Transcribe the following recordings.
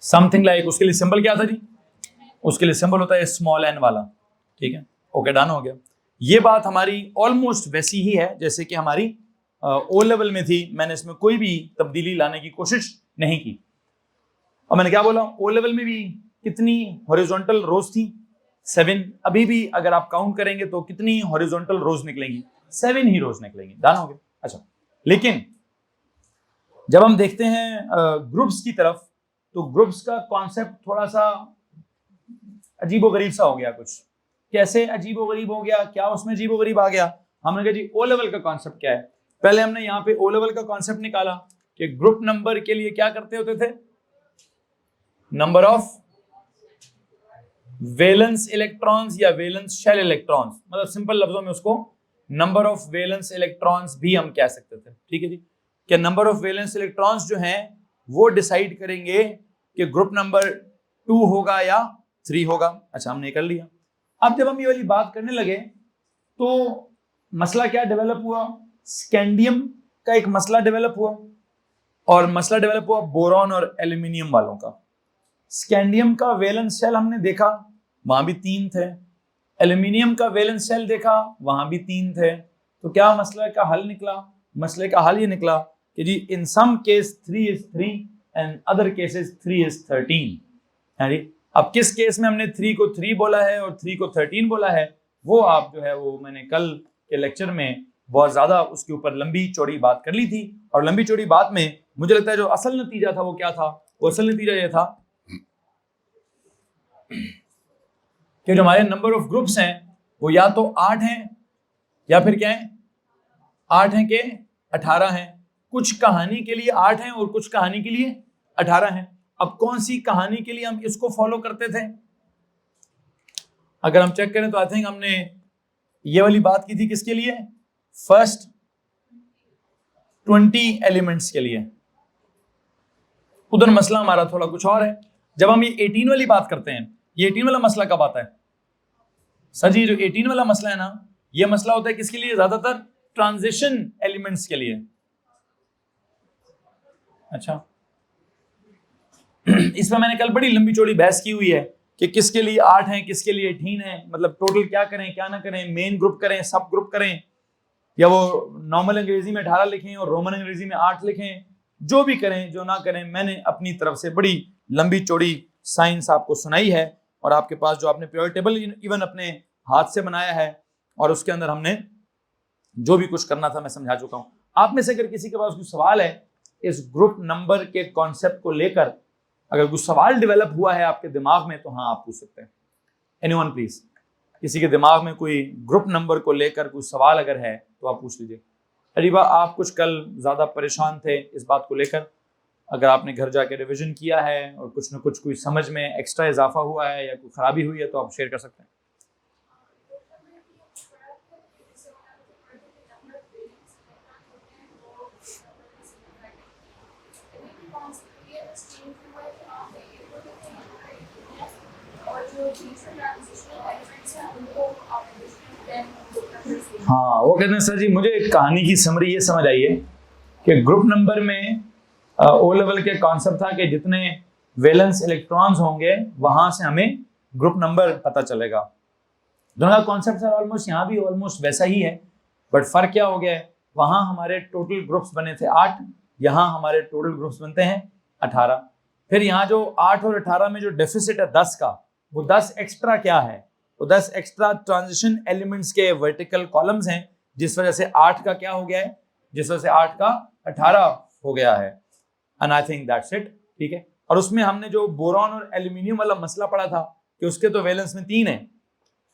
Something like, उसके लिए symbol क्या था जी? उसके लिए सिंबल होता है स्मॉल एन वाला, ठीक है। ओके, डन हो गया। ये बात हमारी ऑलमोस्ट वैसी ही है जैसे कि हमारी ओ लेवल में थी। मैंने इसमें कोई भी तब्दीली लाने की कोशिश नहीं की। और मैंने क्या बोला, ओ लेवल में भी कितनी हॉरिजॉन्टल रोज थी? 7। अभी भी अगर आप काउंट करेंगे तो कितनी हॉरिजॉन्टल रोज निकलेंगी? 7 ही रोज निकलेंगी। डन हो गया। अच्छा, लेकिन जब हम देखते हैं ग्रुप्स की तरफ, तो ग्रुप्स का कॉन्सेप्ट थोड़ा सा अजीबोगरीब सा हो गया। कुछ कैसे अजीबोगरीब हो गया? क्या उसमें अजीबोगरीब आ गया? हमने कहा जी ओ लेवल का कॉन्सेप्ट क्या है। पहले हमने यहाँ पे ओ लेवल का कॉन्सेप्ट निकाला कि ग्रुप नंबर के लिए क्या करते होते थे? नंबर ऑफ वैलेंस इलेक्ट्रॉन्स या वैलेंस शेल इलेक्ट्रॉन्स, मतलब सिंपल लफ्जों में उसको नंबर ऑफ वैलेंस इलेक्ट्रॉन्स भी हम कह सकते थे, ठीक है जी। कि नंबर ऑफ वैलेंस इलेक्ट्रॉन्स जो हैं वो डिसाइड करेंगे कि ग्रुप नंबर 2 होगा या 3 होगा। अच्छा, हमने कर लिया। अब जब हम ये वाली बात करने लगे तो मसला क्या डेवलप हुआ? स्कैंडियम का एक मसला डेवलप हुआ, और मसला डेवलप हुआ बोरॉन और एल्यूमिनियम वालों का। स्कैंडियम का वैलेंस शेल हमने देखा, वहां भी 3 थे। एल्यूमिनियम का वैलेंस शेल देखा, वहां भी 3 थे। तो क्या मसले का हल निकला? मसले का हल ये निकला कि जी in some case 3 is 3 and other cases 3 is 13 है जी। अब किस केस में हमने 3 को 3 बोला है और 3 को 13 बोला है, वो आप जो है वो मैंने कल के लेक्चर में बहुत ज्यादा उसके ऊपर लंबी चौड़ी बात कर ली थी। और लंबी चौड़ी बात में मुझे लगता है जो असल नतीजा था वो क्या था? वो असल नतीजा ये था कि जो हमारे नंबर ऑफ ग्रुप्स हैं वो या तो 8 हैं या फिर क्या है? 8 हैं के 18 हैं। कुछ कहानी के लिए 8 हैं और कुछ कहानी के लिए 18 हैं। अब कौन सी कहानी के लिए हम इसको फॉलो करते थे? अगर हम चेक करें तो आई थिंक हमने ये वाली बात की थी किसके लिए? फर्स्ट 20 एलिमेंट्स के लिए। उधर मसला हमारा थोड़ा कुछ और है। जब हम ये 18 वाली बात करते हैं, ये 18 वाला मसला कब आता है? सर जी, जो 18 वाला मसला है ना, ये मसला होता है किसके लिए? ज्यादातर ट्रांजिशन एलिमेंट्स के लिए। अच्छा, इस पर मैंने कल बड़ी लंबी चौड़ी बहस की हुई है कि किसके लिए 8 हैं, किसके लिए 18 हैं, मतलब टोटल क्या करें क्या ना करें, मेन ग्रुप करें, सब ग्रुप करें, या वो नॉर्मल अंग्रेजी में 18 लिखें और रोमन अंग्रेजी में 8 लिखें। जो भी करें जो ना करें, मैंने अपनी तरफ से बड़ी लंबी चौड़ी साइंस आपको सुनाई है। और आपके पास जो आपने प्योर टेबल इवन अपने हाथ से बनाया है, और उसके अंदर हमने जो भी कुछ करना था मैं समझा चुका हूं। आप में से अगर किसी के पास कोई सवाल है इस ग्रुप नंबर के कॉन्सेप्ट को लेकर, अगर कोई सवाल डेवलप हुआ है आपके दिमाग में, तो हाँ आप पूछ सकते हैं। एनीवन प्लीज, किसी के दिमाग में कोई ग्रुप नंबर को लेकर कोई सवाल अगर है तो आप पूछ लीजिए। अरीबा, आप कुछ कल ज्यादा परेशान थे इस बात को लेकर, अगर आपने घर जाके रिवीजन किया है और कुछ न कुछ कोई समझ में एक्स्ट्रा इजाफा हुआ है या कोई खराबी हुई है तो आप शेयर कर सकते हैं। हाँ, वो कहते हैं सर जी मुझे कहानी की समरी ये समझ आई है कि ग्रुप नंबर में ओ लेवल के कॉन्सेप्ट था कि जितने वैलेंस इलेक्ट्रॉन्स होंगे वहां से हमें ग्रुप नंबर पता चलेगा। दोनों का कॉन्सेप्ट सर ऑलमोस्ट यहाँ भी ऑलमोस्ट वैसा ही है, बट फर्क क्या हो गया है? वहां हमारे टोटल ग्रुप्स बने थे 8, यहाँ हमारे टोटल ग्रुप्स बनते हैं 18। फिर यहाँ जो 8 और 18 में जो डेफिसिट है 10 का, वो 10 एक्स्ट्रा क्या है? वो 10 एक्स्ट्रा ट्रांजिशन एलिमेंट्स के वर्टिकल कॉलम्स हैं, जिस वजह से 8 का क्या हो गया है? जिस वजह से 8 का 18 हो गया है। And I think that's it, ठीक है। और उसमें हमने जो बोरॉन और एल्यूमिनियम वाला मसला पढ़ा था कि उसके तो वैलेंस में 3 है,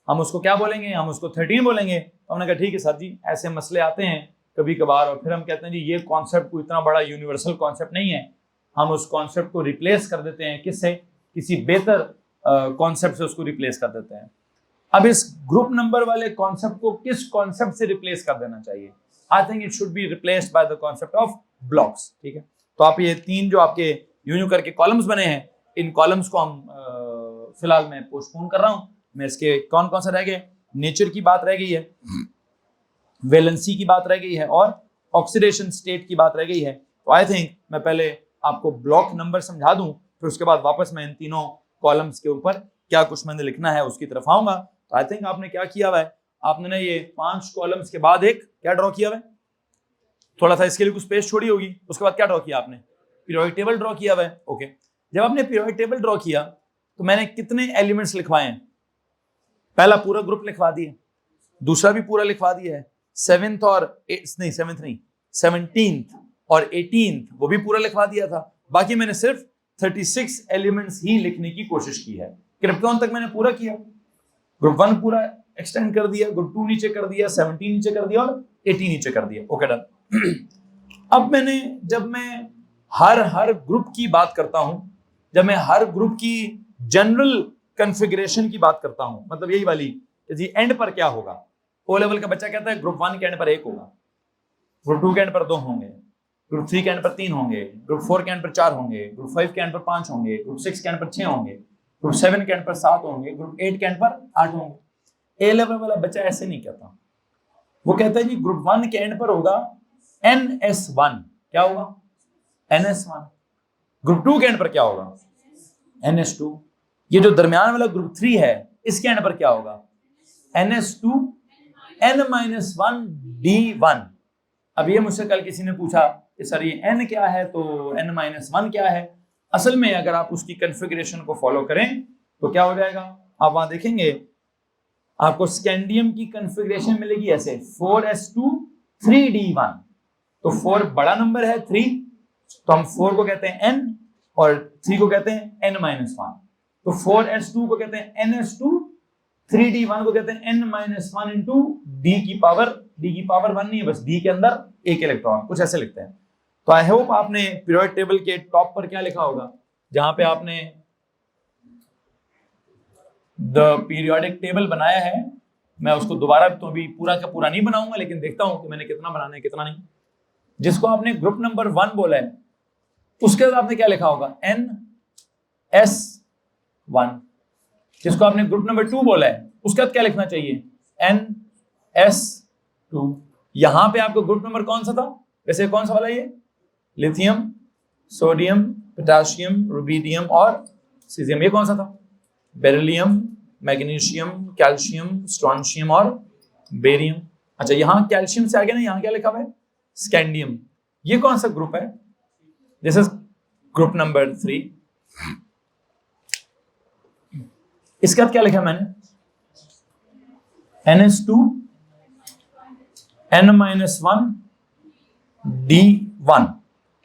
हम उसको क्या बोलेंगे? हम उसको 13 बोलेंगे। तो हमने कहा ठीक है सर जी, ऐसे मसले आते हैं कभी कभार, और फिर हम कहते हैं जी ये कॉन्सेप्ट कोई इतना बड़ा यूनिवर्सल कॉन्सेप्ट नहीं है, हम उस कॉन्सेप्ट को रिप्लेस कर देते हैं किससे? किसी बेहतर कॉन्सेप्ट से उसको रिप्लेस कर देते हैं। अब इस ग्रुप नंबर वाले कॉन्सेप्ट को किस कॉन्सेप्ट से रिप्लेस कर देना चाहिए? I think it should be replaced by the concept of blocks, ठीक है। तो आप ये 3 जो आपके यूं करके कॉलम्स बने हैं, इन कॉलम्स को हम फिलहाल मैं पोस्टपोन कर रहा हूं। मैं इसके कौन कौन सा रह गए? नेचर की बात रह गई है, वैलेंसी की बात रह गई है, और ऑक्सीडेशन स्टेट की बात रह गई है। तो आई थिंक मैं पहले आपको ब्लॉक नंबर समझा दूं, फिर उसके बाद वापस मैं इन तीनों कॉलम्स के ऊपर क्या कुछ मैंने लिखना है उसकी तरफ आऊंगा। तो आई थिंक आपने क्या किया हुआ है, आपने ना ये 5 कॉलम्स के बाद एक क्या ड्रॉ किया हुआ है, थोड़ा सा इसके लिए कुछ स्पेस छोड़ी होगी, उसके बाद क्या ड्रॉ किया आपने, पीरियोडिक टेबल ड्रॉ किया हुआ है। ओके, जब आपने पीरियोडिक टेबल ड्रॉ किया तो मैंने कितने एलिमेंट्स लिखवाए हैं, पहला पूरा ग्रुप लिखवा दिया, दूसरा भी पूरा लिखवा दिया है, 7th और 17th और 18th वो भी पूरा लिखवा दिया था। बाकी मैंने सिर्फ 36 एलिमेंट्स ही लिखने की कोशिश की है। क्रिप्टोन तक मैंने पूरा किया, ग्रुप 1 पूरा एक्सटेंड कर दिया, ग्रुप 2 नीचे कर दिया, 17 नीचे कर दिया और 18 नीचे कर दिया। Okay done. अब मैंने जब मैं हर ग्रुप की बात करता हूं, जब मैं हर ग्रुप की जनरल कॉन्फ़िगरेशन की बात करता हूं, मतलब यही वाली कि जी एंड पर क्या होगा, ओ लेवल का बच्चा कहता है ग्रुप 1 के एंड पर 1 होगा, ग्रुप 2 के एंड पर 2 होंगे, ग्रुप 3 के एंड पर 3 होंगे, ग्रुप 4 के एंड पर 4 होंगे, ग्रुप 5 के एंड पर 5 होंगे, ग्रुप 6 के एंड पर 6 होंगे, ग्रुप 7 के एंड पर 7 होंगे, ग्रुप 8 के एंड पर 8 होंगे। ए लेवल वाला बच्चा ऐसे नहीं कहता, वो कहता है जी ग्रुप 1 के एंड पर होगा NS1, क्या होगा NS1। ग्रुप 2 के एंड पर क्या होगा NS2। ये जो दरमियान वाला ग्रुप 3 है इसके एंड पर क्या होगा NS2 N-1 D1। अब ये मुझसे कल किसी ने पूछा कि सर ये N क्या है तो N-1 क्या है। असल में अगर आप उसकी कॉन्फ़िगरेशन को फॉलो करें तो क्या हो जाएगा, आप वहां देखेंगे आपको स्कैंडियम की कॉन्फ़िगरेशन मिलेगी ऐसे 4s2 3d1। तो 4 बड़ा नंबर है 3, तो हम 4 को कहते हैं N और 3 को कहते हैं N-1। तो 4s2 को कहते हैं NS2, 3d1 को कहते हैं N-1 इंटू d की पावर 1 नहीं है, बस d के अंदर एक इलेक्ट्रॉन, कुछ ऐसे लिखते हैं। तो आई होप आपने पीरियोडिक टेबल के टॉप पर क्या लिखा होगा, जहां पे आपने द पीरियोडिक टेबल बनाया है, मैं उसको दोबारा तो अभी पूरा का पूरा नहीं बनाऊंगा, लेकिन देखता हूं कि मैंने कितना बनाना है कितना नहीं। जिसको आपने ग्रुप नंबर 1 बोला है उसके बाद आपने क्या लिखा होगा NS1। जिसको आपने ग्रुप नंबर 2 बोला है उसके बाद क्या लिखना चाहिए NS2। यहां पे आपको ग्रुप नंबर कौन सा था वैसे, कौन सा वाला, ये लिथियम, सोडियम, पोटेशियम, रुबिडियम और सीजियम। ये कौन सा था, बेरिलियम, मैग्नीशियम, कैल्शियम, स्ट्रोंशियम और बेरियम। अच्छा, यहां कैल्शियम से आगे ना यहां क्या लिखा हुआ है स्कैंडियम। ये कौन सा ग्रुप है, दिस इज ग्रुप नंबर 3। इसके बाद क्या लिखा मैंने NS2 N-1 D1।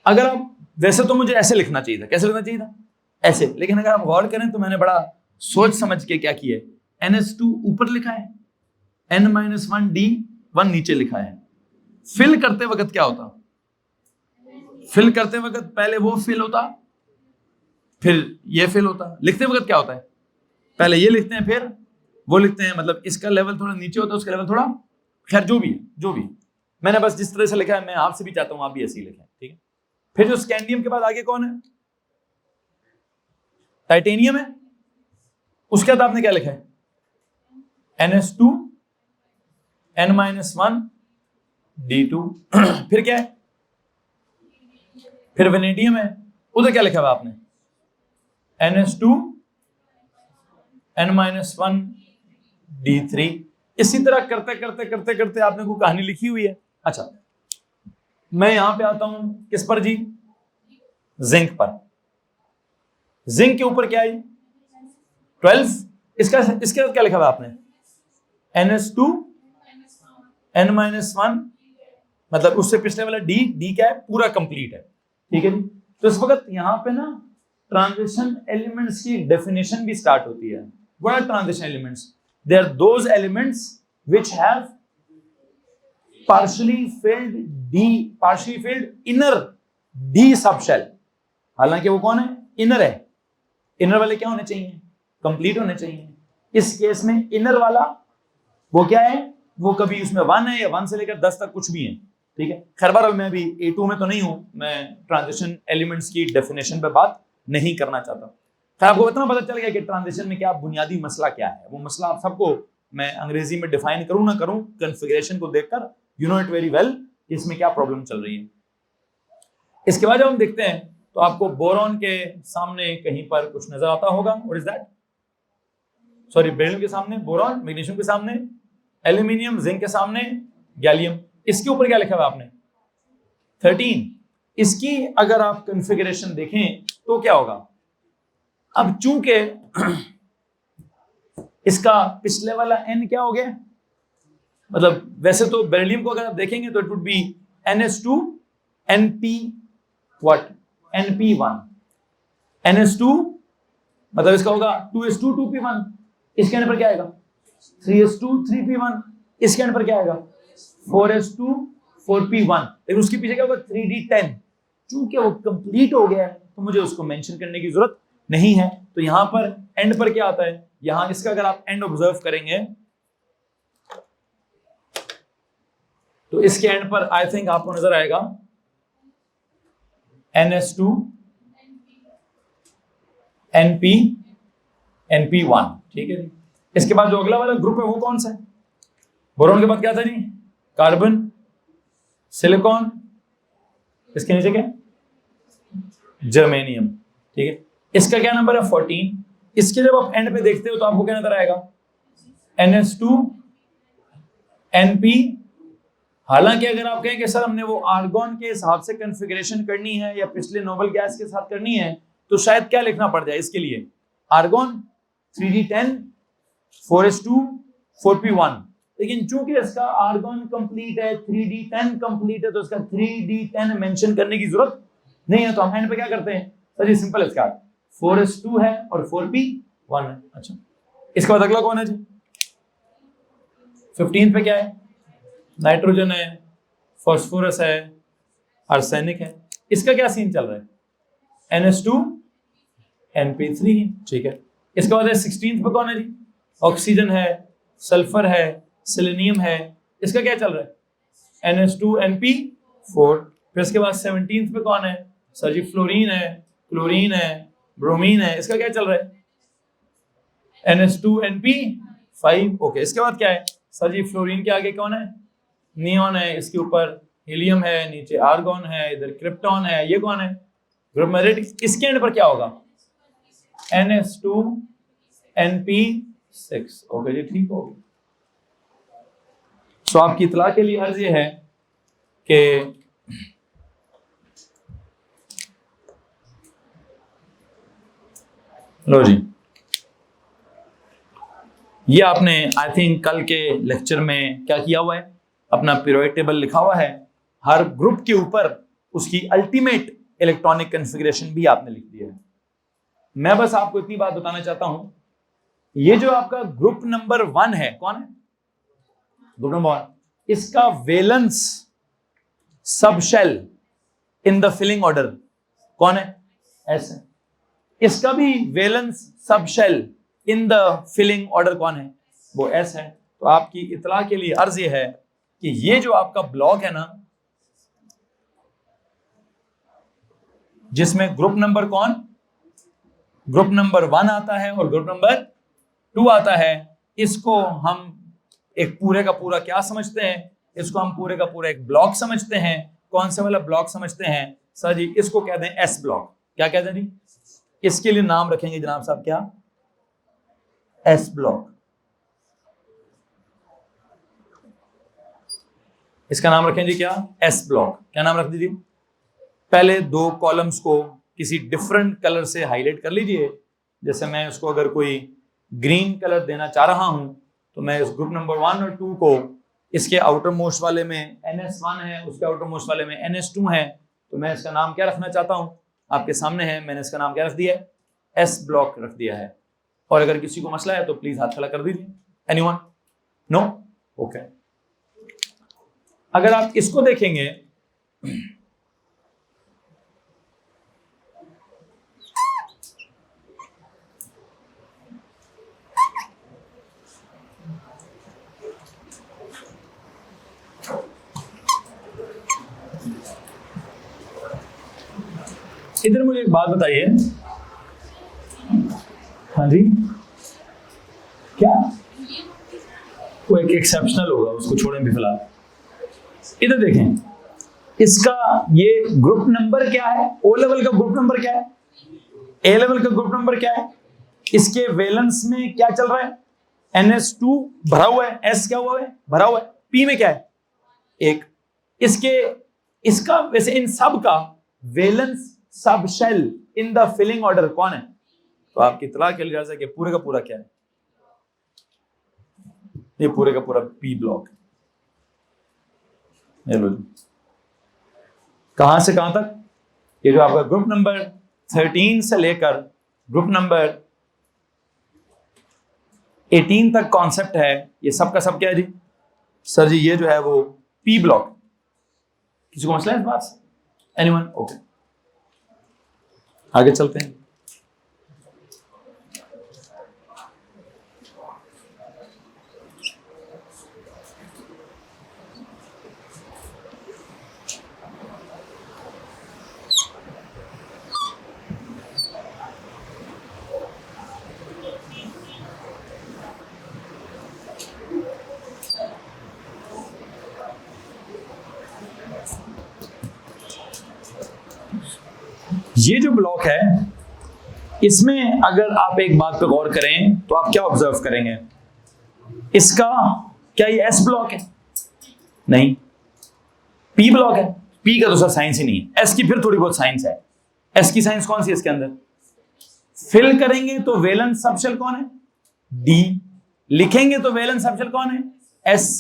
अगर आप, वैसे तो मुझे ऐसे लिखना चाहिए था, कैसे लिखना चाहिए था ऐसे, लेकिन अगर आप गौर करें तो मैंने बड़ा सोच समझ के क्या किया है, NS2 ऊपर लिखा है, N-1 D1 नीचे लिखा है। फिल करते वक्त क्या होता, फिल करते वक्त पहले वो फिल होता फिर ये फिल होता, लिखते वक्त क्या होता है पहले ये लिखते हैं फिर वो लिखते हैं, मतलब इसका लेवल थोड़ा नीचे होता है उसका लेवल थोड़ा, खैर जो भी मैंने बस जिस तरह से लिखा है मैं आपसे भी चाहता हूं आप भी ऐसे ही लिखें, ठीक है। फिर जो स्कैंडियम के बाद आगे कौन है, टाइटेनियम है। उसके बाद आपने क्या लिखा है NS2 N-1 D2। फिर क्या है, फिर वेनेडियम है, उधर क्या लिखा हुआ आपने NS2 N-1 D3। इसी तरह करते करते करते करते आपने कोई कहानी लिखी हुई है। अच्छा, मैं यहां पे आता हूं किस पर जी, जिंक पर। जिंक के ऊपर क्या है 12। इसके बाद क्या लिखा हुआ आपने NS2 N-1, मतलब उससे पिछले वाला D क्या है पूरा कंप्लीट है, ठीक है जी। तो इस वक्त यहां पे ना ट्रांजिशन एलिमेंट्स की डेफिनेशन भी स्टार्ट होती है। What are transition elements, they are those elements which have partially filled inner D subshell। हालांकि वो कौन है, इनर है। इनर वाले क्या होने चाहिए, कंप्लीट होने चाहिए। इस केस में इनर वाला वो क्या है, वो कभी उसमें 1 है या 1 से लेकर 10 तक कुछ भी है, ठीक है। खैर बार मैं भी A2 में तो नहीं हूं, मैं ट्रांजिशन एलिमेंट्स की डेफिनेशन पे बात नहीं करना चाहता। खैर आपको इतना पता चल गया कि ट्रांजिशन में क्या बुनियादी मसला क्या है, वो मसला आप सबको मैं अंग्रेजी में डिफाइन करूं ना करूं, कॉन्फ़िगरेशन को देखकर you know it very well इसमें क्या प्रॉब्लम चल रही है। इसके बाद जब हम देखते हैं तो आपको बोरॉन के सामने कहीं पर कुछ नजर आता होगा। What is that? Sorry, beryllium के सामने बोरॉन, मैग्नीशियम के सामने एल्यूमिनियम, जिंक के सामने गैलियम। इसके ऊपर क्या लिखा हुआ आपने? 13। इसकी अगर आप कॉन्फ़िगरेशन देखें तो क्या होगा? अब चूंकि इसका पिछले वाला n क्या हो गया, मतलब वैसे तो बेरिलियम को अगर आप देखेंगे तो it would be NS2 NP what NP1। NS2 मतलब इसका होगा 2s2 2p1। इसके एंड पर क्या आएगा? 3s2 3p1। इसके एंड पर क्या आएगा? 4s2 4p1। लेकिन उसके पीछे क्या होगा? 3d10। चूंकि वो कंप्लीट हो गया है तो मुझे उसको मेंशन करने की जरूरत नहीं है। तो यहां पर एंड पर क्या आता है? यहां इसका अगर आप एंड ऑब्जर्व करेंगे तो इसके एंड पर आई थिंक आपको नजर आएगा NS2 NP NP1। ठीक है। इसके बाद जो अगला वाला ग्रुप है वो कौन सा है? बोरॉन के बाद क्या था जी? कार्बन, सिलिकॉन, इसके नीचे क्या? जर्मेनियम। ठीक है। इसका क्या नंबर है? 14। इसके जब आप एंड पे देखते हो तो आपको क्या नजर आएगा? NS2 NP। हालांकि अगर आप कहें कि सर हमने वो आर्गन के हिसाब से कॉन्फ़िगरेशन करनी है या पिछले नोबल गैस के साथ करनी है तो शायद क्या लिखना पड़ जाए इसके लिए? Argon 3d10 4s2 4p1। लेकिन चूंकि इसका आर्गन कंप्लीट है, 3d10 कंप्लीट है, तो इसका 3d10 मेंशन करने की जरूरत नहीं है। तो हम एंड पे क्या करते हैं? सर ये सिंपल है, इसका 4s2 है और 4p1 है। अच्छा, इसके बाद अगला कौन है जी? 15 पे क्या है? नाइट्रोजन है, फास्फोरस है, आर्सेनिक है। इसका क्या सीन चल रहा है? NS2 NP3। ठीक है। इसके बाद 16 पे कौन है जी? ऑक्सीजन है, सल्फर है, सेलेनियम है। इसका क्या चल रहा है? NS2 NP4। फिर इसके बाद 17 पे कौन है? सर जी फ्लोरीन है, क्लोरीन है, ब्रोमीन है। इसका क्या चल रहा है? NS2 NP5। ओके। इसके बाद क्या है? सर जी फ्लोरीन के आगे कौन है? नियॉन है, इसके ऊपर हीलियम है, नीचे आर्गन है, इधर क्रिप्टॉन है। ये कौन है? Group magnetic. इसके एंड पर क्या होगा? NS2 NP6। ओके जी, ठीक हो गया। सो आपकी इतला के लिए अर्ज ये है कि लो जी, ये आपने आई थिंक कल के लेक्चर में क्या किया हुआ है? अपना पीरियोडिक टेबल लिखा हुआ है। हर ग्रुप के ऊपर उसकी अल्टीमेट इलेक्ट्रॉनिक कॉन्फ़िगरेशन भी आपने लिख दिया है। मैं बस आपको इतनी बात बताना चाहता हूं, ये जो आपका ग्रुप नंबर 1 है, कौन है? ग्रुप नंबर 1, इसका valence subshell in the filling order कौन है? S है। इसका भी valence subshell in the filling order कौन है? वो S है। तो आपकी इतला के लिए अर्ज ये है कि ये जो आपका ब्लॉक है ना, जिसमें ग्रुप नंबर कौन? ग्रुप नंबर 1 आता है और ग्रुप नंबर 2 आता है, इसको हम एक पूरे का पूरा क्या समझते हैं? इसको हम पूरे का पूरा एक ब्लॉक समझते हैं। कौन से वाला ब्लॉक समझते हैं? सर जी इसको कहते हैं S ब्लॉक। क्या कहते हैं जी? इसके लिए नाम रखेंगे जनाब साहब, क्या? S block. इसका नाम रखें जी क्या? S block. क्या नाम रख दीजिए? पहले 2 कॉलम्स को किसी डिफरेंट कलर से हाईलाइट कर लीजिए। जैसे मैं उसको अगर कोई ग्रीन कलर देना चाह रहा हूं तो मैं इस ग्रुप नंबर 1 और 2 को, इसके आउटर मोस्ट वाले में NS1 है, उसके आउटर मोस्ट वाले में NS2 है, तो मैं इसका नाम क्या रखना चाहता हूं? आपके सामने है, मैंने इसका नाम क्या रख दिया है? S ब्लॉक रख दिया है। और अगर किसी को मसला है तो प्लीज हाथ खड़ा कर दीजिए। एनीवन? नो? ओके। अगर आप इसको देखेंगे इधर मुझे एक बात बताइए। हाँ जी, क्या? वो एक एक्सेप्शनल होगा, उसको छोड़ें भी फिलहाल। इधर देखें, इसका ये ग्रुप नंबर क्या है? ओ लेवल का ग्रुप नंबर क्या है? ए लेवल का ग्रुप नंबर क्या है? इसके वैलेंस में क्या चल रहा है? NH2 भरा हुआ है, S क्या हुआ है? भरा हुआ है, P में क्या है? 1। इसका वैसे इन सब का वैलेंस सब shell in the filling order कौन है? तो आपकी इतला के लिए कि पूरे का पूरा क्या है? ये पूरे का पूरा P ब्लॉक। ये लो जी, कहां से कहां तक? ये जो आपका ग्रुप नंबर 13 से लेकर ग्रुप नंबर 18 तक कॉन्सेप्ट है, ये सब का सब क्या है जी? सर जी ये जो है वो P ब्लॉक। किसी को मसला है इस बात से? एनीवन? ओके, आगे चलते हैं। ये जो ब्लॉक है, इसमें अगर आप एक बात पे गौर करें तो आप क्या ऑब्जर्व करेंगे? इसका क्या ये S ब्लॉक है? नहीं, P ब्लॉक है। P का तो सर साइंस ही नहीं है, S की फिर थोड़ी बहुत साइंस है। S की साइंस कौन सी है इसके अंदर? फिल करेंगे तो वैलेंस सबशेल कौन है? D। लिखेंगे तो वैलेंस सबशेल कौन है? S।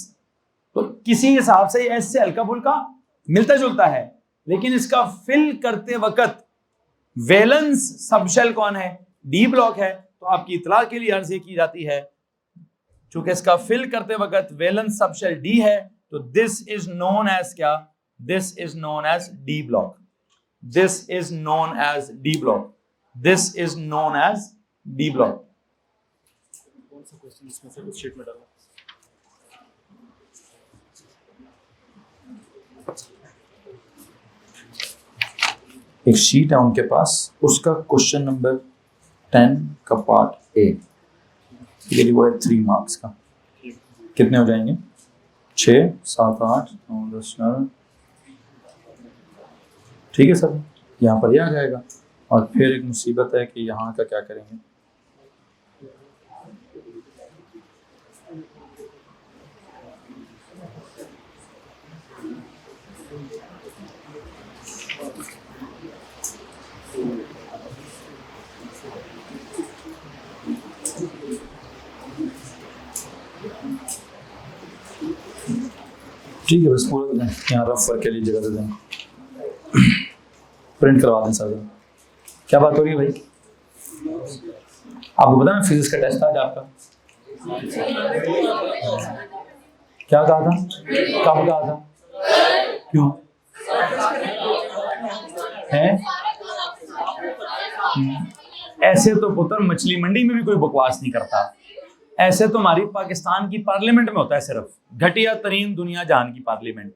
तो किसी हिसाब से S से हल्का फुल्का मिलता जुलता है, लेकिन इसका फिल करते वक्त वैलेंस सबशेल कौन है? डी ब्लॉक है। तो आपकी इतला के लिए अर्ज की जाती है, चूंकि इसका फिल करते वक्त वैलेंस सबशेल डी है, तो दिस इज नोन एज क्या? This is known as D block. This is known as D block. This is known as D block. कौन सा क्वेश्चन इसमें से कुछ शीट में डाला? एक शीट है उनके पास, उसका क्वेश्चन नंबर 10 का पार्ट ए, ये वो है 3 मार्क्स का। कितने हो जाएंगे? 6, 7, 8, 9, 10, 11। ठीक है सर, यहाँ पर ये आ जाएगा। और फिर एक मुसीबत है कि यहाँ का क्या करेंगे? ठीक है, बस पूरा यहाँ रफ वर्क के लिए जगह दे दें, प्रिंट करवा दें सर। क्या बात हो रही है भाई? आपको पता ना फिजिक्स का टेस्ट था आज आपका? क्या कहा था? कब कहा था? क्यों है? ऐसे तो पुत्र मछली मंडी में भी कोई बकवास नहीं करता। ऐसे तो हमारी पाकिस्तान की पार्लियामेंट में होता है, सिर्फ घटिया तरीन दुनिया जहान की पार्लियामेंट।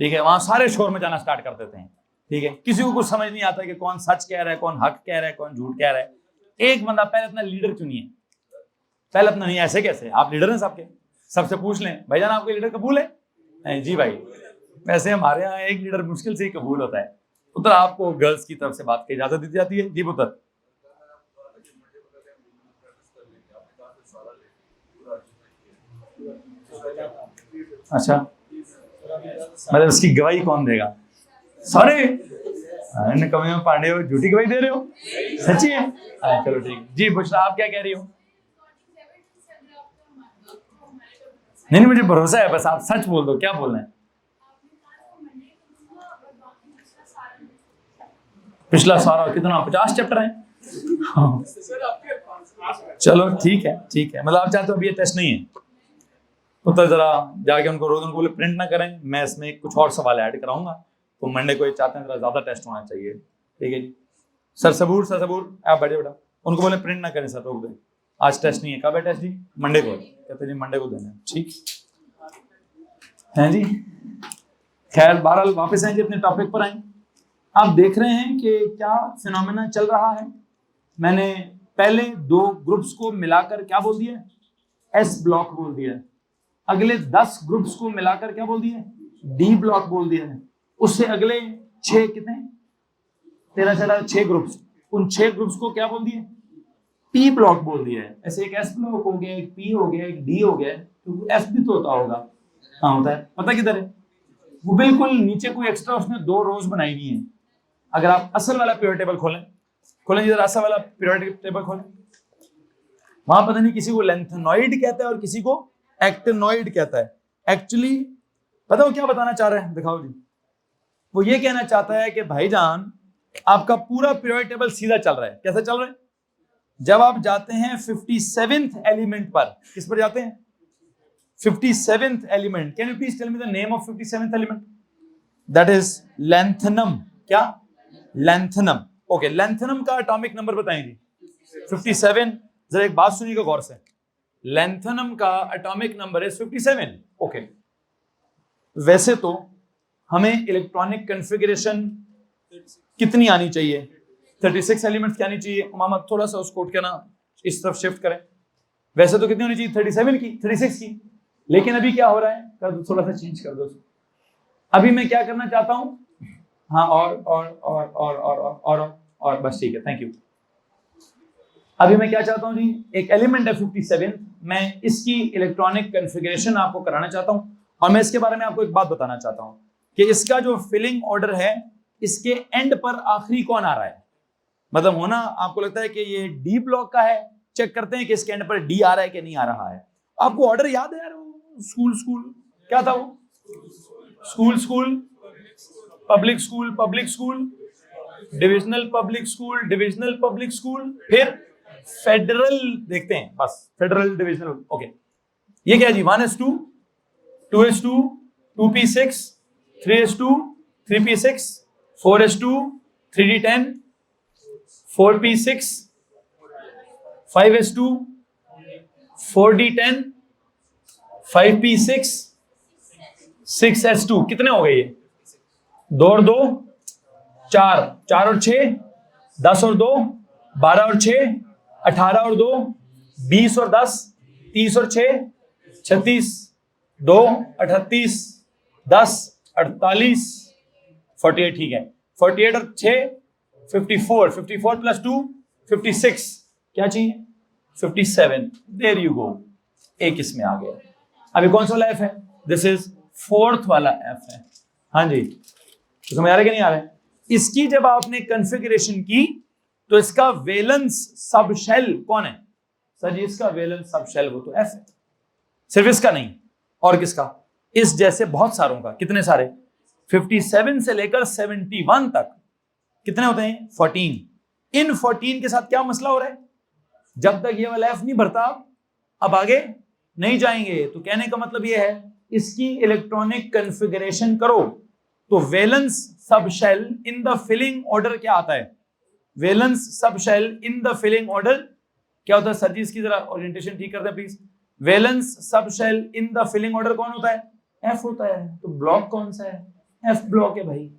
ठीक है, वहां सारे शोर में जाना स्टार्ट कर देते हैं। ठीक है, किसी को कुछ समझ नहीं आता कि कौन सच कह रहा है, कौन हक कह रहा है, कौन झूठ कह रहा है। एक बंदा पहले अपना लीडर चुनिए, पहले अपना। नहीं, ऐसे कैसे? आप लीडर हैं सबके, सबसे पूछ लें भाईजान आपके लीडर कबूल है? नहीं जी भाई, वैसे हमारे यहाँ एक लीडर मुश्किल से ही कबूल होता है। पुत्र आपको गर्ल्स की तरफ से बात की इजाजत दी जाती है? जी पुत्र। अच्छा, मतलब इसकी गवाही कौन देगा? सॉरी, कमी में पांडे हो, झूठी गवाही दे रहे हो? सच्ची है? चलो ठीक। जी बुशरा, आप क्या कह रही हो? नहीं, मुझे भरोसा है, बस आप सच बोल दो, क्या बोलना है? पिछला सारा कितना? 50 चैप्टर है। चलो ठीक है, ठीक है। मतलब आप चाहते हो अभी ये टेस्ट नहीं है, तो जरा जाके उनको रोज उनको प्रिंट ना करें, मैं इसमें कुछ और सवाल ऐड कराऊंगा। तो मंडे को ये चाहते हैं जरा ज्यादा टेस्ट होना चाहिए। ठीक है जी। सर सबूर आप बैठे बेटा, उनको बोले प्रिंट ना करें सर, रोक दें, आज टेस्ट नहीं है। कब है टेस्ट जी? मंडे को। कहते जी मंडे को देना है। ठीक है जी। खैर बहरहाल वापस आए जी, अपने टॉपिक पर आए। आप देख रहे हैं कि क्या फिनोमेना चल रहा है। मैंने पहले 2 ग्रुप्स को मिलाकर क्या बोल दिया? एस ब्लॉक बोल दिया। अगले 10 ग्रुप्स को मिलाकर क्या बोल दिया? डी ब्लॉक बोल दिया है। उससे अगले 6 कितने 13 चला 6 ग्रुप्स, उन 6 ग्रुप्स को क्या बोल दिए? पी ब्लॉक बोल दिया है। ऐसे एक एस ब्लॉक हो गया, एक पी हो गया, एक डी हो गया, तो एफ भी तो होता होगा। हाँ होता है, पता किधर है? वो बिल्कुल नीचे कोई एक्स्ट्रा उसने 2 रोज बनाई हुई है। अगर आप असल वाला पीरियड टेबल खोलें जिधर असल वाला पीरियड टेबल खोलें, वहां पता नहीं किसी को लेंथेनॉइड कहता है और किसी को एक्टिनॉइड कहता है। एक्चुअली पता वो क्या बताना चाह रहा है? दिखाओ जी। वो ये कहना चाहता है कि भाईजान आपका पूरा पीरियड टेबल सीधा चल रहा है। कैसे चल रहा है? जब आप जाते हैं 57th एलिमेंट पर, किस पर जाते हैं? 57th element. Can you please tell me the name of 57th element? That is lanthanum. क्या? लैंथनम। ओके, लैंथनम का एटॉमिक नंबर बताएंगे 57। जरा एक बात सुनिएगा गौर से, लैंथनम का एटॉमिक नंबर है 57। ओके, वैसे तो हमें इलेक्ट्रॉनिक कॉन्फ़िगरेशन कितनी आनी चाहिए? 36 एलिमेंट्स की आनी चाहिए। मामा थोड़ा सा उस कोड के ना इस तरफ शिफ्ट करें। वैसे तो कितनी होनी चाहिए? 37 की, 36 की। लेकिन अभी क्या हो रहा है? कर दो, थोड़ा सा चेंज कर दो। अभी मैं क्या करना चाहता हूं? हाँ, और बस ठीक है, थैंक यू। अभी मैं क्या चाहता हूं जी? एक एलिमेंट है 57, मैं इसकी इलेक्ट्रॉनिक कॉन्फ़िगरेशन आपको कराना चाहता हूं। और मैं इसके बारे में आपको एक बात बताना चाहता हूं कि इसका जो फिलिंग ऑर्डर है, इसके एंड पर आखिरी कौन आ रहा है? मतलब होना आपको लगता है कि ये डी ब्लॉक का है, चेक करते हैं कि इसके एंड पर डी आ रहा है कि नहीं आ रहा है। आपको ऑर्डर याद है यार? स्कूल क्या था वो? School public school, divisional public school, फिर फेडरल। देखते हैं बस, फेडरल, डिविजनल। ओके, ये क्या जी? 1:2, 2:2, 2p6, 3:2, 3p6, 4:2, 3d10, 4p6, 5:2, 4d10, 5p6, 6:2। कितने हो गए ये? 2 और 2 4, 4 और 6 10 और 2 12 और 6 18 और 2 20 और 10 30 और 6 36 2 38 10 48 48। ठीक है, 48 और 6 54 प्लस 2 56। क्या चाहिए? 57। देयर यू गो, एक इसमें आ गया। अभी कौन सा वाला एफ है? दिस इज 4th वाला एफ है। हाँ जी, तो समझ आ रहा है कि नहीं आ रहा है? इसकी जब आपने कॉन्फ़िगरेशन की तो इसका वैलेंस सब शेल कौन है? सर जी इसका वैलेंस सब शेल वो तो एफ है। सिर्फ इसका नहीं, और किसका? इस जैसे बहुत सारों का। कितने सारे? 57 से लेकर 71 तक। कितने होते हैं? 14। इन 14 के साथ क्या मसला हो रहा है? जब तक ये वाला एफ नहीं भरता अब आगे नहीं जाएंगे। तो कहने का मतलब ये है, इसकी इलेक्ट्रॉनिक कॉन्फ़िगरेशन करो तो वैलेंस सब shell in the filling order क्या आता है? वैलेंस सब shell in the filling order क्या होता है? सर जी इसकी जरा ओरिएंटेशन ठीक कर दें प्लीज। वैलेंस सब shell in the filling order कौन होता है? एफ होता है। तो ब्लॉक कौन सा है? एफ ब्लॉक है भाई।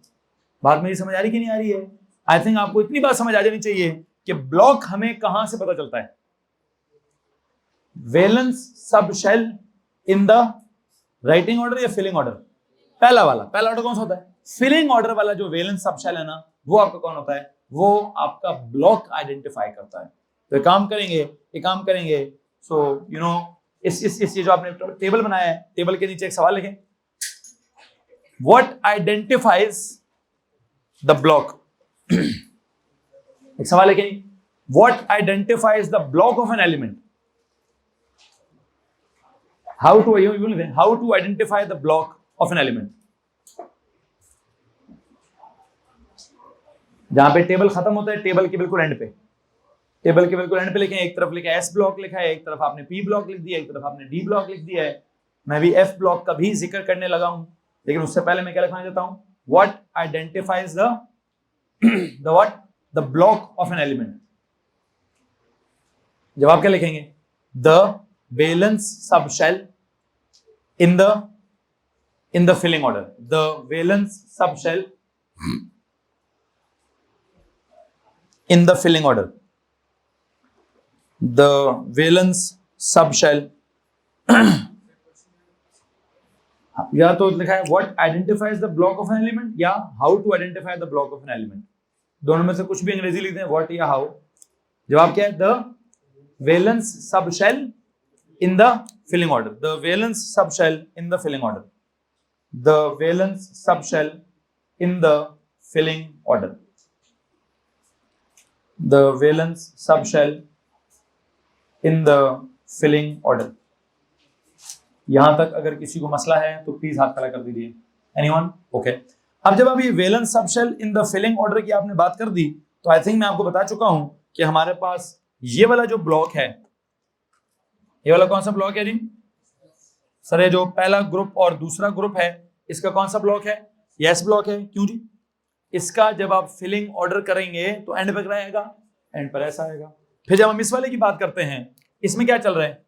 बात मेरी समझ आ रही कि नहीं आ रही है? आई थिंक आपको इतनी बात समझ आ जानी चाहिए कि ब्लॉक हमें कहां से पता चलता है। वैलेंस सब shell in the writing order या फिलिंग ऑर्डर? पहला ऑर्डर कौन सा होता है? फिलिंग ऑर्डर वाला जो वैलेंस सब शेल है ना, वो आपका कौन होता है? वो आपका ब्लॉक आइडेंटिफाई करता है। तो एक काम करेंगे सो यू नो इस जो आपने टेबल बनाया है, टेबल के नीचे एक सवाल लिखें, व्हाट आइडेंटिफाइज द ब्लॉक। एक सवाल लिखें, what identifies the block of an element. How to identify the block of an element. जहां पे टेबल खत्म होता है, टेबल के बिल्कुल एंड पे लिखें। एक तरफ लिखा है एस ब्लॉक लिखा है, एक तरफ आपने पी ब्लॉक लिख दिया, एक तरफ आपने डी ब्लॉक लिख दिया है। मैं भी एफ ब्लॉक का भी जिक्र करने लगा हूं, लेकिन उससे पहले मैं क्या लिखना चाहता हूं? What identifies the block of an element. जवाब क्या लिखेंगे? द वैलेंस सब shell in the filling order. The valence सब shell in the filling order. The valence subshell या तो लिखा है what identifies the block of an element या how to identify the block of an element, दोनों में से कुछ भी अंग्रेजी लिखते हैं, व्हाट या हाउ। जवाब क्या है? द वैलेंस सब shell in the filling order, the valence सब shell in the filling order, the valence सब shell in the filling order, the valence सब shell in the filling order. यहां तक अगर किसी को मसला है तो प्लीज हाथ खड़ा कर दीजिए। एनीवन? ओके। अब जब आप ये valence subshell in the filling order की आपने बात कर दी, तो आई थिंक मैं आपको बता चुका हूं कि हमारे पास ये वाला जो ब्लॉक है, ये वाला कौन सा ब्लॉक है जी? सर ये जो पहला ग्रुप और दूसरा ग्रुप है, इसका कौन सा ब्लॉक है? यस ब्लॉक है। क्यों जी? इसका जब आप फिलिंग ऑर्डर करेंगे तो एंड पर आएगा, एंड पर ऐसा आएगा। फिर जब हम इस वाले की बात करते हैं, इसमें क्या चल रहा है?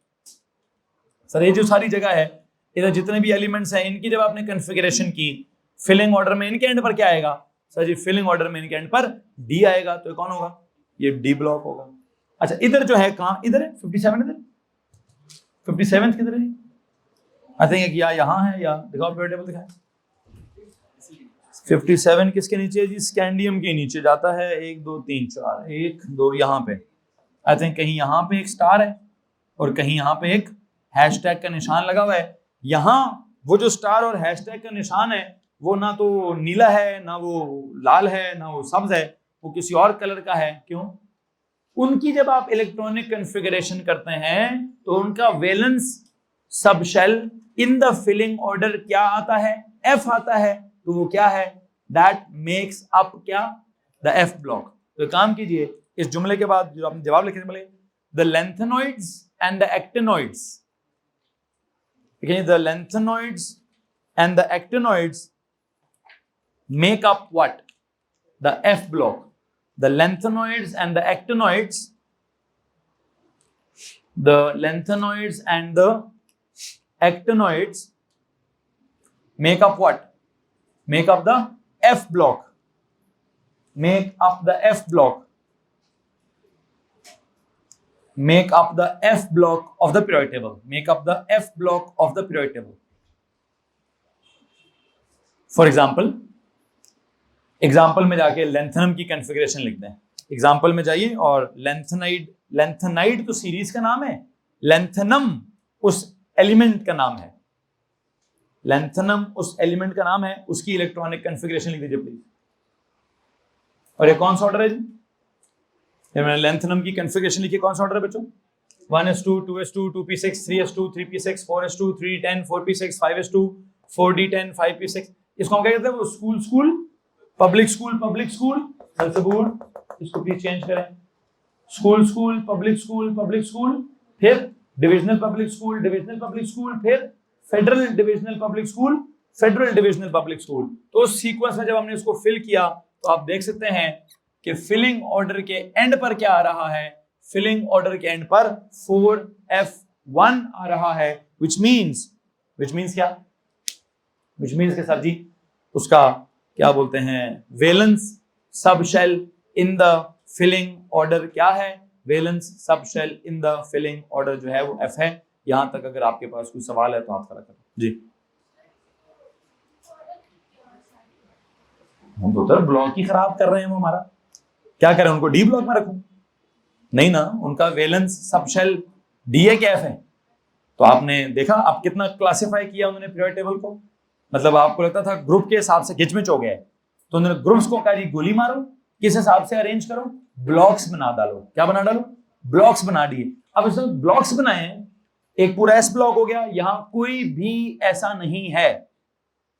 सर ये जो सारी जगह है, इधर जितने भी एलिमेंट्स हैं, इनकी जब आपने कॉन्फ़िगरेशन की फिलिंग ऑर्डर में, इनके एंड पर क्या आएगा? सर जी फिलिंग ऑर्डर में इनके एंड पर डी आएगा, तो ये कौन होगा? ये डी ब्लॉक होगा। अच्छा इधर जो है, कहां? इधर है 57, इधर 57 किधर है? आई थिंक या यहां है, या दिखाओ पेपर टेबल दिखाएं। 57 किसके नीचे है जी? स्कैंडियम के नीचे जाता है। 1 2 3 4, 1 2 यहां पे। आई थिंक कहीं यहां पे एक स्टार है और कहीं यहां पे एक हैशटैग का निशान लगा हुआ है। यहां वो जो स्टार और हैशटैग का निशान है, वो ना तो नीला है, ना वो लाल है, ना वो सब्ज है, वो किसी और कलर का है। क्यों? उनकी जब आप इलेक्ट्रॉनिक कॉन्फ़िगरेशन करते हैं तो उनका valence subshell in the filling order क्या आता है? एफ आता है। तो वो क्या है? दैट मेक्स अप क्या? The F block. तो काम कीजिए, इस जुमले के बाद जो आपने जवाब लिखे थे, the lanthanoids and the actinoids, the lanthanoids and the actinoids make up what? The F block. The lanthanoids and the actinoids, the lanthanoids and the actinoids make up what? Make up the F block. Make up the F block. Make up the F block of the periodic table. Make up the F block of the periodic table. For example, example में जाके lanthanum की configuration लिखते हैं। Example में जाइए और lanthanide, lanthanide तो series का नाम है, लेंथनम उस एलिमेंट का नाम है, लेंथनम उस एलिमेंट का नाम है, उसकी इलेक्ट्रॉनिक कॉन्फ़िगरेशन लिख दीजिए प्लीज। और ये कौन सा ऑर्डर है जी? मैंने लेंथनम की कॉन्फ़िगरेशन लिखी, कौन सा ऑर्डर है बच्चों? 1s2 2s2 2p6 3s2 3p6 4s2 310 4p6 5s2 4d10 5p6। इसको हम क्या कहते हैं? वो school school public school public school सल्सबूर, इसको प्लीज चेंज करें। School school public school public school, फिर divisional public school divisional public school, फिर federal divisional public school federal divisional public school. तो उस सीक्वेंस में जब हमने इसको फिल किया तो आप देख सकते हैं कि फिलिंग ऑर्डर के एंड पर क्या आ रहा है? फिलिंग ऑर्डर के एंड पर 4f1 आ रहा है, which means क्या? which means के सर जी उसका क्या बोलते हैं? Valence subshell in the filling order क्या है? Valence subshell in the filling order जो है वो f है। यहां तक अगर आपके पास कोई सवाल है तो आप खड़ा करें जी। हम तो ब्लॉक ही खराब कर रहे हैं, वो हमारा क्या करें? उनको डी ब्लॉक में रखूं? नहीं ना, उनका वैलेंस सबशेल डी है क्या एफ है? तो आपने देखा आप कितना क्लासिफाई किया उन्होंने पीरियोडिक टेबल को। मतलब आपको लगता था ग्रुप के हिसाब से गिचमिच हो गया है, तो उन्होंने ग्रुप्स को कहा जी गोली मारो, किस हिसाब से अरेंज करो? ब्लॉक्स बना डालो। क्या बना डालो? ब्लॉक्स बना दिए। अब इसमें ब्लॉक्स बनाए हैं, एक पूरा एस ब्लॉक हो गया। यहां कोई भी ऐसा नहीं है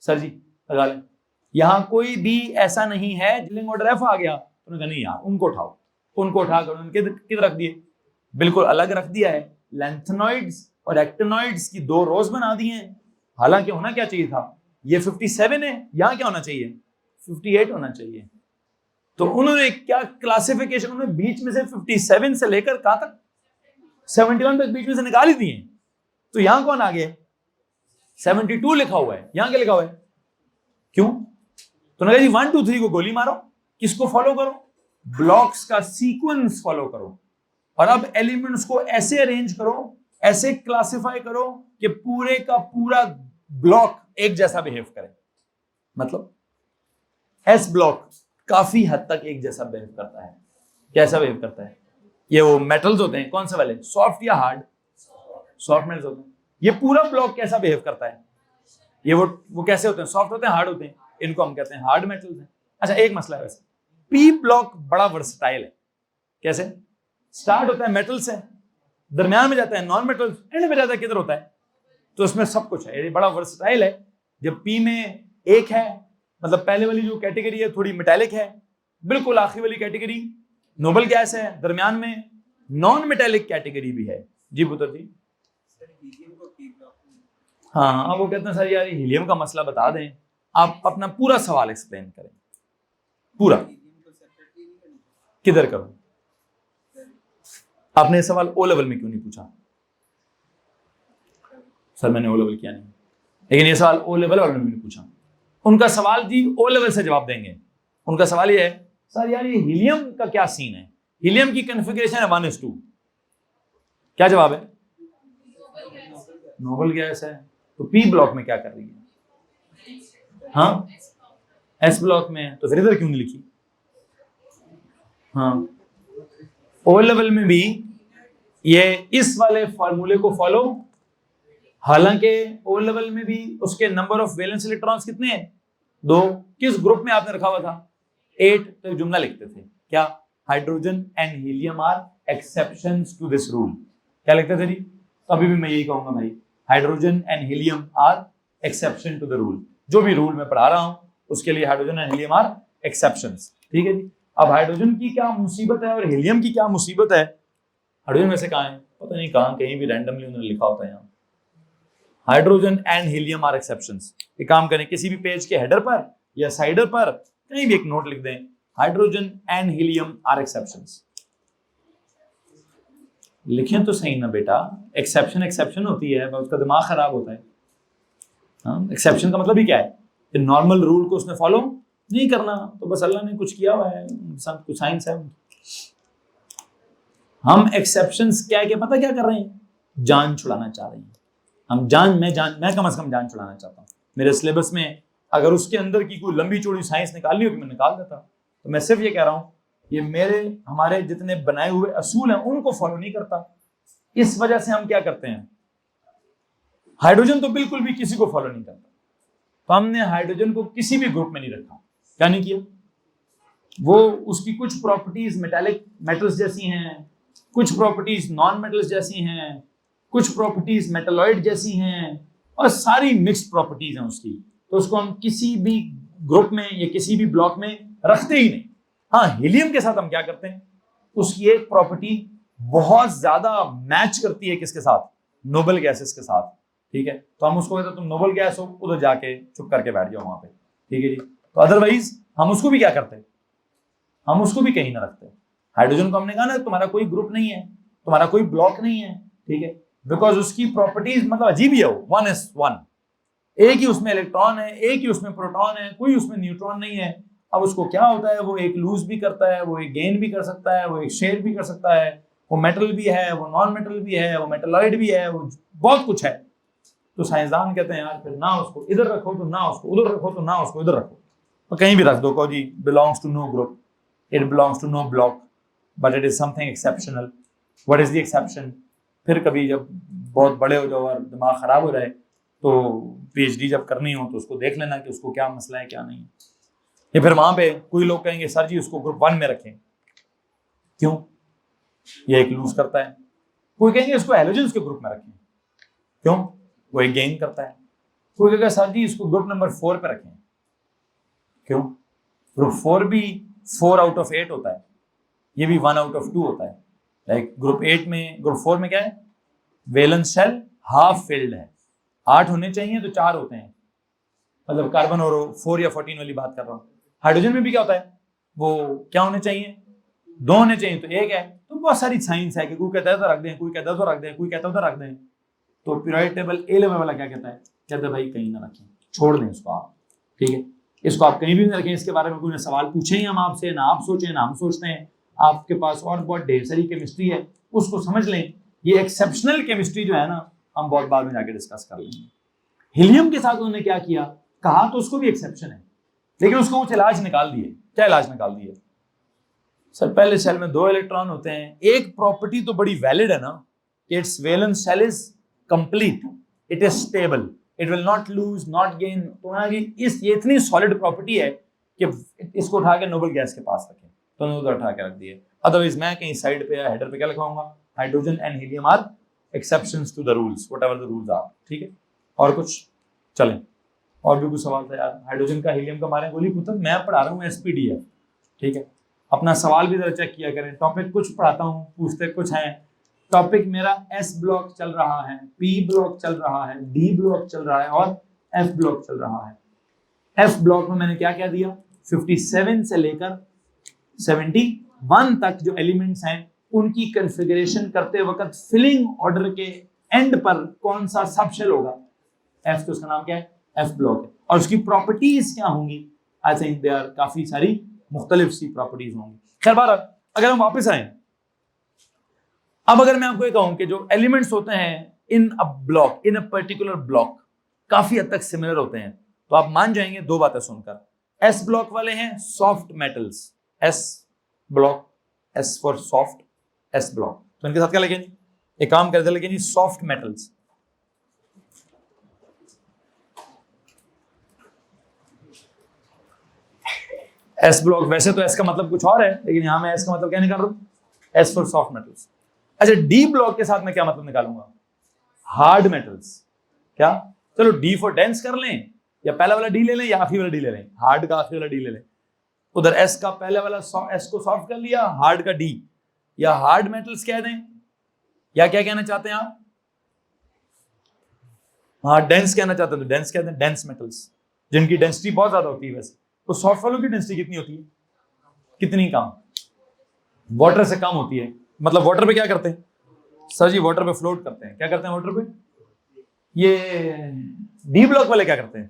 सर जी, लगा लें, यहां कोई भी ऐसा नहीं है। फिलिंग ऑर्डर एफ आ गया, उन्होंने कहा नहीं यार उनको उठाओ, उनको उठाकर उनके किधर रख दिए? बिल्कुल अलग रख दिया है। लेंथनॉइड्स और एक्टिनॉइड्स की 2 रोज बना दिए हैं। हालांकि होना क्या चाहिए था? ये 57 है, यहां क्या होना चाहिए? 58 होना चाहिए। तो उन्होंने क्या क्लासिफिकेशन, उन्होंने बीच में से 57 से लेकर कहां तक? 71 तक बीच में से निकाल ही दिए। तो यहां कौन आ गए? 72 लिखा हुआ है, यहां क्या लिखा हुआ है? क्यों? तो ना जी 1 2 3 को गोली मारो, किसको फॉलो करो? ब्लॉक्स का सीक्वेंस फॉलो करो, और अब एलिमेंट्स को ऐसे अरेंज करो, ऐसे क्लासिफाई करो कि पूरे का पूरा ब्लॉक एक जैसा बिहेव करें। मतलब एस ब्लॉक काफी हद तक एक जैसा बिहेव करता है। कैसा बिहेव करता है? ये वो मेटल्स होते हैं, कौन से वाले, सॉफ्ट या हार्ड? सॉफ्ट मेटल्स होते हैं। ये पूरा ब्लॉक कैसा बिहेव करता है? ये वो कैसे होते हैं, सॉफ्ट होते हैं, हार्ड होते हैं? इनको हम कहते हैं हार्ड मेटल्स हैं। अच्छा, एक मसला है वैसे, पी ब्लॉक बड़ा वर्सटाइल है। कैसे? स्टार्ट होता है मेटल से, दरमियान में जाता है नॉन मेटल्स, एंड में जाता है किधर होता है? तो उसमें सब कुछ है, ये बड़ा वर्सटाइल है। जब पी में एक है, मतलब पहले वाली जो कैटेगरी है थोड़ी मेटालिक है, बिल्कुल आखिरी वाली कैटेगरी नोबल गैस है, दरमियान में नॉन मेटालिक कैटेगरी भी है। जी पुत्र जी। हाँ, अब वो कहते हैं सर यार हीलियम का मसला बता दें, आप अपना पूरा सवाल एक्सप्लेन करें पूरा। किधर करूं? आपने सवाल ओ लेवल में क्यों नहीं पूछा? सर मैंने ओ लेवल किया नहीं, लेकिन ये सवाल ओ लेवल वालों ने नहीं पूछा। उनका सवाल जी ओ लेवल से जवाब देंगे। उनका सवाल ये है सर यार ये हीलियम का क्या सीन है, हीलियम की कॉन्फ़िगरेशन है 1:2, क्या जवाब है? नोबल गैस है। तो पी ब्लॉक में क्या कर रही है? हाँ, एस ब्लॉक में है, तो फिर इधर क्यों नहीं लिखी? हाँ, ओ लेवल में भी ये इस वाले फॉर्मूले को फॉलो, हालांकि ओ लेवल में भी उसके नंबर ऑफ वैलेंस इलेक्ट्रॉन्स कितने हैं? 2। किस ग्रुप में आपने रखा हुआ था? 8। तो जुमला लिखते थे क्या? Hydrogen and helium are exceptions to this rule. क्या लिखते थे जी? तो अभी भी मैं यही कहूंगा भाई, hydrogen and helium are exception to the rule. जो भी रूल मैं पढ़ा रहा हूं उसके लिए hydrogen and helium are exceptions. ठीक है जी। अब हाइड्रोजन की क्या मुसीबत है और हीलियम की क्या मुसीबत है? हाइड्रोजन वैसे कहाँ है पता नहीं, कहाँ कहीं भी रैंडमली उन्होंने लिखा होता है यहाँ। Hydrogen and helium are exceptions. एक काम करें, किसी भी पेज के हेडर पर या साइडर पर कहीं भी एक नोट लिख दें, hydrogen and helium are exceptions. लिखें तो सही ना बेटा, एक्सेप्शन एक्सेप्शन होती है, उसका दिमाग खराब होता है। हाँ, एक्सेप्शन का मतलब ही क्या है? नॉर्मल रूल को उसने फॉलो नहीं करना, तो बस अल्लाह ने कुछ किया हुआ है, सब कुछ साइंस है। हम एक्सेप्शंस क्या है कि पता क्या कर रहे हैं? जान छुड़ाना चाह रहे हैं हम। मैं कम से कम जान छुड़ाना चाहता हूँ। मेरे सिलेबस में अगर उसके अंदर की कोई लंबी चौड़ी साइंस निकालनी होगी मैं निकाल देता। तो मैं सिर्फ ये कह रहा हूँ, ये हमारे जितने बनाए हुए असूल हैं उनको फॉलो नहीं करता। इस वजह से हम क्या करते हैं, हाइड्रोजन तो बिल्कुल भी किसी को फॉलो नहीं करता, तो हमने हाइड्रोजन को किसी भी ग्रुप में नहीं रखा। क्या नहीं किया? वो उसकी कुछ प्रॉपर्टीज मेटालिक मेटल्स जैसी हैं, कुछ प्रॉपर्टीज नॉन मेटल्स जैसी हैं, कुछ प्रॉपर्टीज मेटलॉइड जैसी हैं, और सारी मिक्स्ड प्रॉपर्टीज हैं उसकी। तो उसको हम किसी भी ग्रुप में या किसी भी ब्लॉक में रखते ही नहीं। हाँ, हीलियम के साथ हम क्या करते हैं, उसकी एक प्रॉपर्टी बहुत ज्यादा मैच करती है किसके साथ? नोबल गैसेस के साथ। ठीक है, तो हम उसको कहते हैं तुम नोबल गैस हो, उधर जाके चुप करके बैठ जाओ वहां पे। ठीक है जी। तो अदरवाइज हम उसको भी क्या करते हैं, हम उसको भी कहीं ना रखते हैं। हाइड्रोजन को हमने कहा ना तुम्हारा कोई ग्रुप नहीं है, तुम्हारा कोई ब्लॉक नहीं है। ठीक है, बिकॉज उसकी प्रॉपर्टीज मतलब अजीब ही है, वो 1s1, एक ही उसमें इलेक्ट्रॉन है, एक ही उसमें प्रोटॉन है, कोई उसमें न्यूट्रॉन नहीं है। अब उसको क्या होता है, वो एक लूज भी करता है, वो एक गेन भी कर सकता है, वो एक शेयर भी कर सकता है, वो मेटल भी है, वो नॉन मेटल भी है, वो मेटलॉइड भी है, वो बहुत कुछ है। तो साइंसदान कहते हैं यार फिर ना उसको इधर रखो तो ना उसको उधर रखो, तो ना उसको इधर रखो, तो कहीं भी रख दो। कहो जी belongs to no group, it belongs to no block, but it is something exceptional. What is the exception? फिर कभी जब बहुत बड़े हो जाओ और दिमाग खराब हो जाए तो पीएचडी जब करनी हो तो उसको देख लेना कि उसको क्या मसला है क्या नहीं है। या फिर वहां पे कोई लोग कहेंगे सर जी उसको ग्रुप 1 में रखें, क्यों? ये एक लूज करता है। कोई कहेंगे इसको हैलोजेंस के ग्रुप में रखें, क्यों? वो एक गेन करता है। कोई कहेगा सर जी इसको ग्रुप नंबर 4 पे रखें, क्यों? ग्रुप 4 भी 4 आउट ऑफ 8 होता है, ये भी 1 आउट ऑफ 2 होता है। लाइक ग्रुप 4 में क्या है, वैलेंस शेल हाफ फिल्ड है, 8 होने चाहिए तो 4 होते हैं, मतलब कार्बन और 4 या 14 वाली बात कर रहा हूँ। हाइड्रोजन में भी क्या होता है, वो क्या होने चाहिए, 2 होने चाहिए तो 1 है। तो बहुत सारी साइंस है कि कोई कहता है तो रख दें, कोई कहता है तो रख दें, कोई कहता है तो रख दें। तो पीरियोडिक टेबल ए लेवल वाला क्या कहता है, कहता है भाई कहीं ना रखें, छोड़ दें इसको आप। ठीक है, इसको आप कहीं भी नहीं रखें, इसके बारे में कोई सवाल पूछे ही हम आपसे, ना आप सोचें ना हम सोचते हैं। आपके पास और बहुत ढेर सारी केमिस्ट्री है, उसको समझ लें। ये एक्सेप्शनल केमिस्ट्री जो है ना, हम बहुत बाद में जाके डिस्कस कर लेंगे। हीलियम के साथ उन्होंने क्या किया, कहा तो उसको भी एक्सेप्शन है, लेकिन उसको कुछ इलाज निकाल दिए। क्या इलाज निकाल दिए? सर पहले शेल में 2 इलेक्ट्रॉन होते हैं। एक प्रॉपर्टी तो बड़ी वैलिड है ना कि its valence shell is complete, it is stable, it will not lose not gain. तो ये इतनी सॉलिड प्रॉपर्टी है कि इसको उठा के नोबल गैस के पास रखें, तो उन्होंने उधर उठा के रख दिए। अदरवाइज मैं कहीं साइड पे या हेडर पे क्या लिखाऊंगा, hydrogen and helium are exceptions to the rules, whatever the rules are. ठीक है, और कुछ चलें, और भी कुछ सवाल था यार? हाइड्रोजन का हीलियम का मारे गोली पुत्र, मैं पढ़ा रहा हूँ एसपीडीएफ। ठीक है, अपना सवाल भी जरा चेक किया करें। टॉपिक कुछ पढ़ाता हूँ, पूछते कुछ हैं। टॉपिक मेरा एस ब्लॉक चल रहा है, पी ब्लॉक चल रहा है, डी ब्लॉक चल रहा है और एफ ब्लॉक चल रहा है। एफ ब्लॉक में मैंने क्या क्या दिया, 57 से लेकर 71 तक जो एलिमेंट्स हैं उनकी कॉन्फ़िगरेशन करते वक्त फिलिंग ऑर्डर के एंड पर कौन सा सबशेल होगा, एफ, तो उसका नाम क्या है, एफ ब्लॉक है। और उसकी प्रॉपर्टीज क्या होंगी, आई थिंक दे आर काफी सारी मुख्तलिफ सी प्रॉपर्टीज होंगी। खैर बार अगर हम वापस आए, अब अगर मैं आपको ये कहूं कि जो एलिमेंट्स होते हैं in a block, in a particular block, काफी हद तक सिमिलर होते हैं, तो आप मान जाएंगे 2 बातें सुनकर। एस ब्लॉक वाले हैं soft metals, S block, S for soft, S block, तो इनके साथ क्या लिखेंगे, एक काम करते लिखेंगे सॉफ्ट मेटल्स। एस ब्लॉक, वैसे तो एस का मतलब कुछ और है, लेकिन यहां मैं एस का मतलब क्या निकाल रहा हूं, एस फॉर सॉफ्ट मेटल्स। अच्छा, डी ब्लॉक के साथ मैं क्या मतलब निकालूंगा, हार्ड मेटल्स। क्या, चलो डी फॉर डेंस कर लें, या पहला वाला डी ले लें या आखिरी वाला डी ले लें, हार्ड का आखिरी वाला डी ले लें। उधर एस का पहले वाला एस को सॉफ्ट कर लिया, हार्ड का डी, या हार्ड मेटल्स कह दें, या क्या कहना चाहते हैं आप, हाँ डेंस कहना चाहते हैं तो डेंस कहते हैं, डेंस मेटल्स जिनकी डेंसिटी बहुत ज्यादा होती है। वैसे तो सॉफ्ट वालों की डेंसिटी कितनी होती है, कितनी कम, वाटर से कम होती है। मतलब वाटर पे क्या करते हैं सर जी, वाटर पे फ्लोट करते हैं। क्या करते हैं वाटर पे, ये डी ब्लॉक वाले क्या करते हैं,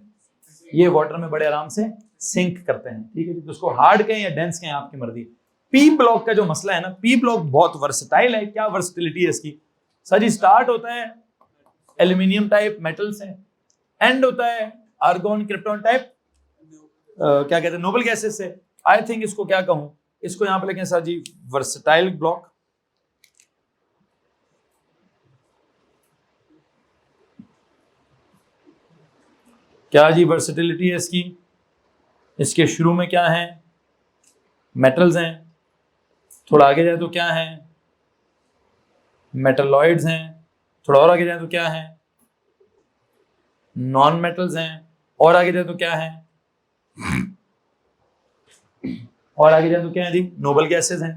ये वाटर में बड़े आराम से सिंक करते हैं। ठीक है जी, तो उसको हार्ड कहें या डेंस कहें आपकी मर्जी। पी ब्लॉक का जो मसला है ना, पी ब्लॉक बहुत वर्सेटाइल है। क्या वर्सेटिलिटी है इसकी, सर जी स्टार्ट होता है एल्यूमिनियम टाइप मेटल से, एंड होता है आर्गॉन क्रिप्टॉन टाइप क्या कहते हैं नोबल गैसेस से। आई थिंक इसको क्या कहूं, इसको यहां पे लिखें सर जी वर्सेटाइल ब्लॉक। क्या जी वर्सेटिलिटी है इसकी, इसके शुरू में क्या है, मेटल्स हैं, थोड़ा आगे जाए तो क्या है, मेटलॉइड्स हैं, थोड़ा और आगे जाए तो क्या है, नॉन मेटल्स हैं, और आगे जाए तो क्या है, और आगे जाए तो क्या है जी, नोबल गैसेस हैं।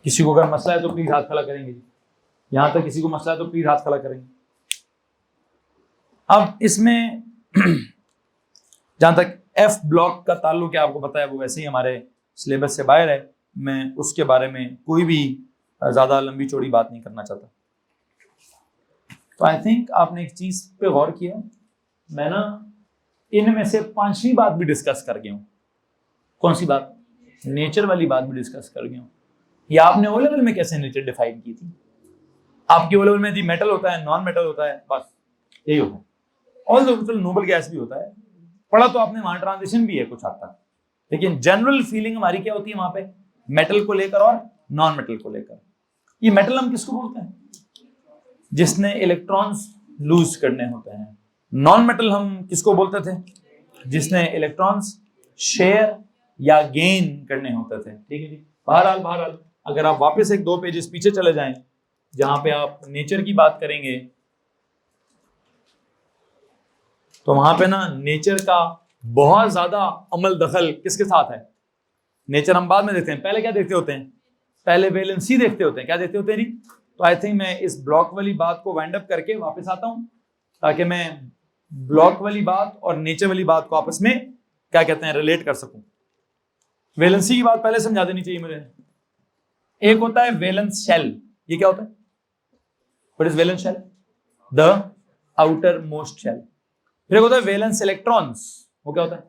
किसी को अगर मसला है तो प्लीज हाथ खड़ा करेंगे, यहां तक किसी को मसला है तो प्लीज हाथ खड़ा करेंगे। अब इसमें जहां तक एफ ब्लॉक का ताल्लुक है, आपको पता है वो वैसे ही हमारे सिलेबस से बाहर है, मैं उसके बारे में कोई भी ज्यादा लंबी चौड़ी बात नहीं करना चाहता। तो आई थिंक आपने एक चीज पे गौर किया, मैं ना इनमें से 5वीं बात भी डिस्कस कर गया हूं। कौन सी बात, नेचर वाली बात भी डिस्कस कर गया हूं। या आपने ओ लेवल में कैसे नेचर डिफाइन की थी, आपके ओ लेवल में जी मेटल होता है, नॉन मेटल होता है, बस यही होता है। ऑल नोबल गैस भी होता है, पढ़ा तो आपने वहां ट्रांजिशन भी है कुछ हद तक, लेकिन जनरल फीलिंग हमारी क्या होती है वहां पे, मेटल को लेकर और नॉन मेटल को लेकर। ये मेटल हम किसको बोलते हैं, जिसने इलेक्ट्रॉन्स लूज करने होते हैं। नॉन मेटल हम किसको बोलते थे, जिसने इलेक्ट्रॉन्स शेयर या गेन करने होते थे। ठीक है जी, बहरहाल अगर आप वापस 1-2 पेजेस पीछे चले जाएं, जहां पे आप नेचर की बात करेंगे, तो वहां पे ना नेचर का बहुत ज्यादा अमल दखल किसके साथ है। नेचर हम बाद में देखते हैं, पहले क्या देखते होते हैं, पहले वैलेंसी देखते होते हैं। क्या देखते होते हैं जी, तो आई थिंक मैं इस ब्लॉक वाली बात को वाइंड अप करके वापस आता हूं, ताकि मैं ब्लॉक वाली बात और नेचर वाली बात को आपस में क्या कहते हैं रिलेट कर सकूं। वैलेंसी की बात पहले समझा देनी चाहिए मुझे। एक होता है वैलेंस शेल, ये क्या होता है, what is valence shell, the outermost shell. फिर एक होता है वैलेंस इलेक्ट्रॉन्स, वो क्या होता है,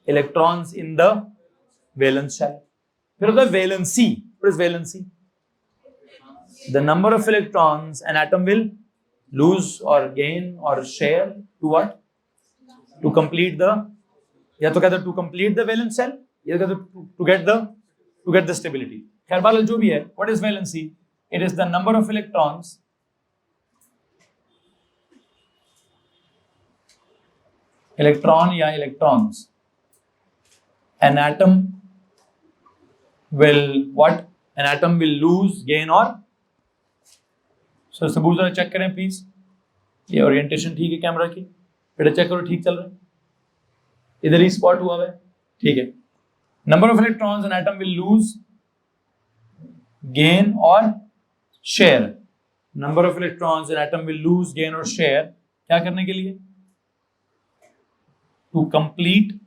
electrons in the valence shell. फिर होता है valency, what is valency, the number of electrons an atom will lose or gain or share to what? To complete the, या तो कहते हैं to complete the valence shell, या कहते हैं to get the stability. खैर बहरहाल जो भी है, what is valency? It is the number of electrons या electrons an atom will lose, gain or सबूत जरा चेक करें प्लीज. ये ओरिएंटेशन ठीक है कैमरा की, बेटा चेक करो ठीक चल रहा है, इधर ही स्पॉट हुआ है, ठीक है. Number of electrons an atom will lose, gain और share. Number of electrons an atom will lose, gain और शेयर क्या करने के लिए? To complete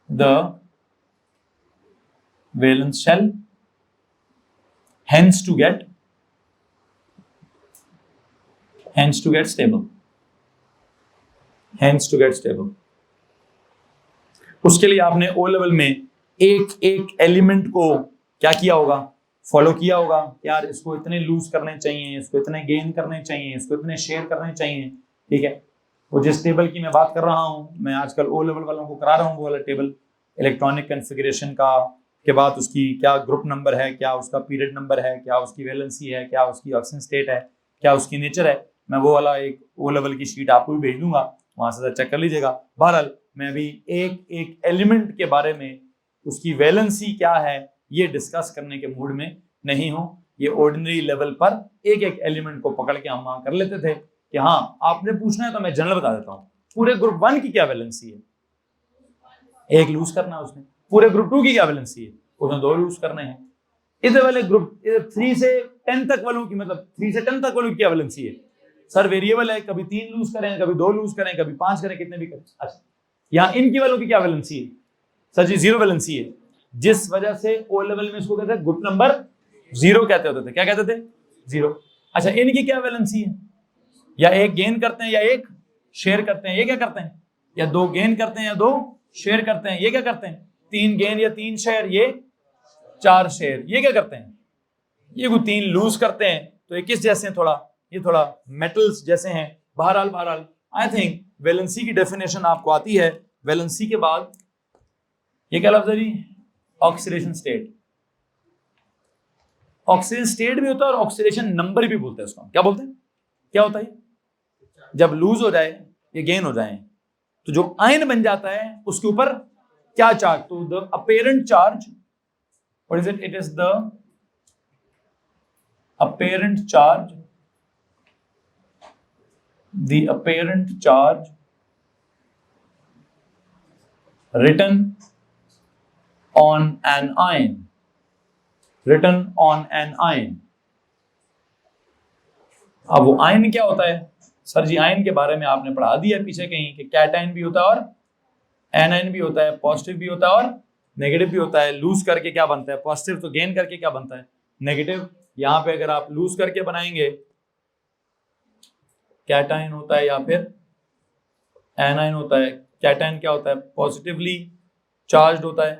the valence shell, hence to get stable. उसके लिए आपने ओ लेवल में एक एलिमेंट को क्या किया होगा? फॉलो किया होगा. यार इसको इतने लूज करने चाहिए, इसको इतने गेन करने चाहिए, इसको इतने शेयर करने चाहिए, ठीक है. वो जिस टेबल की मैं बात कर रहा हूं, मैं आजकल ओ लेवल वालों को करा रहा हूं, वो वाला टेबल इलेक्ट्रॉनिक कॉन्फ़िगरेशन का, के बाद उसकी क्या ग्रुप नंबर है, क्या उसका पीरियड नंबर है, क्या उसकी वैलेंसी है, क्या उसकी ऑक्सीजन स्टेट है, क्या उसकी नेचर है. मैं वो वाला एक ओ लेवल की शीट आपको भी भेज दूंगा, वहां से चेक कर लीजिएगा. बहरहाल मैं अभी एक एलिमेंट के बारे में, उसकी वैलेंसी क्या है, ये डिस्कस करने के मूड में नहीं हूं. ये ऑर्डिनरी लेवल पर एक एलिमेंट को पकड़ के हम वहां कर लेते थे कि हाँ आपने पूछना है तो मैं जनरल बता देता हूँ. पूरे ग्रुप 1 की क्या वैलेंसी है? एक लूज करना है उसने. पूरे ग्रुप 2 की क्या वैलेंसी है? उसने 2 लूज करने हैं. इधर वाले ग्रुप 3 से 10 तक वालों की, मतलब 3 से 10 तक वालों की क्या वैलेंसी है? सर वेरिएबल है, कभी 3 लूज करें, कभी 2 लूज करें, कभी 5 करें, कितने भी करें. अच्छा, यहाँ इनकी वालों की क्या वैलेंसी है? सर जी 0 वैलेंसी है, जिस वजह से ओ लेवल में इसको कहते हैं ग्रुप नंबर 0 कहते होते थे. क्या कहते थे? 0. अच्छा, इनकी क्या वैलेंसी है? या एक गेन करते हैं या एक शेयर करते हैं. ये क्या करते हैं? या 2 गेन करते हैं या 2 शेयर करते हैं. ये क्या करते हैं? 3 गेन या 3 शेयर, ये 4 शेयर. ये क्या करते हैं? ये 3 लूज करते हैं. तो ये किस जैसे हैं? ये थोड़ा मेटल्स जैसे हैं. बहरहाल आई थिंक वैलेंसी की डेफिनेशन आपको आती है. वैलेंसी के बाद ये क्या लफ्ज है जी? Oxidation state. ऑक्सीजन स्टेट भी होता है और ऑक्सीडेशन नंबर भी बोलते हैं उसको. क्या बोलते हैं? क्या होता है? जब लूज हो जाए या गेन हो जाए तो जो आयन बन जाता है उसके ऊपर क्या चार्ज? तो the apparent charge, what is it? It is the apparent charge, the apparent charge written on an ion. अब वो आयन क्या होता है? सर जी आयन के बारे में आपने पढ़ा दिया पीछे कहीं कि कैटायन भी होता है और एनायन भी होता है, पॉजिटिव भी होता है और नेगेटिव भी होता है. लूज करके क्या बनता है? पॉजिटिव. तो गेन करके क्या बनता है? नेगेटिव. यहां पे अगर आप लूज करके बनाएंगे कैटायन होता है या फिर एनायन होता है. कैटायन क्या होता है? पॉजिटिवली चार्ज्ड होता है.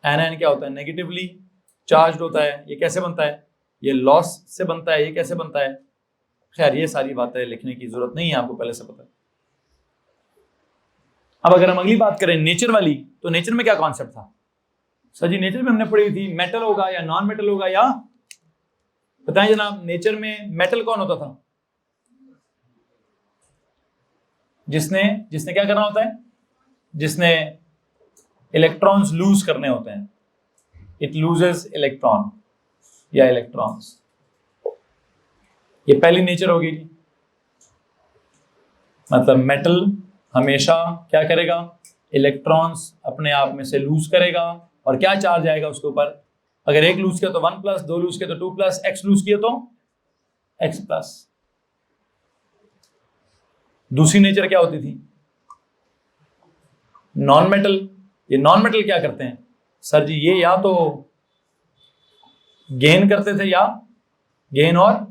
एनायन क्या होता है? नेगेटिवली चार्ज्ड होता है. ये कैसे बनता है? ये लॉस से बनता है. ये कैसे बनता है? खैर ये सारी बातें लिखने की जरूरत नहीं है, आपको पहले से पता है. अब अगर हम अगली बात करें नेचर वाली, तो नेचर में क्या कॉन्सेप्ट था? सर जी नेचर में हमने पढ़ी थी मेटल होगा या नॉन मेटल होगा, या बताएं जनाब. नेचर में मेटल कौन होता था? जिसने क्या करना होता है? जिसने इलेक्ट्रॉन्स लूज करने होते हैं. इट लूजेस इलेक्ट्रॉन या इलेक्ट्रॉन्स. ये पहली नेचर होगी. मतलब मेटल हमेशा क्या करेगा? इलेक्ट्रॉन्स अपने आप में से लूज करेगा. और क्या चार्ज आएगा उसके ऊपर? अगर 1 लूज किया तो 1+, 2 लूज किया तो 2+, x लूज किया तो x+. दूसरी नेचर क्या होती थी? Non metal. ये नॉन मेटल क्या करते हैं? सर जी ये या तो गेन करते थे या गेन और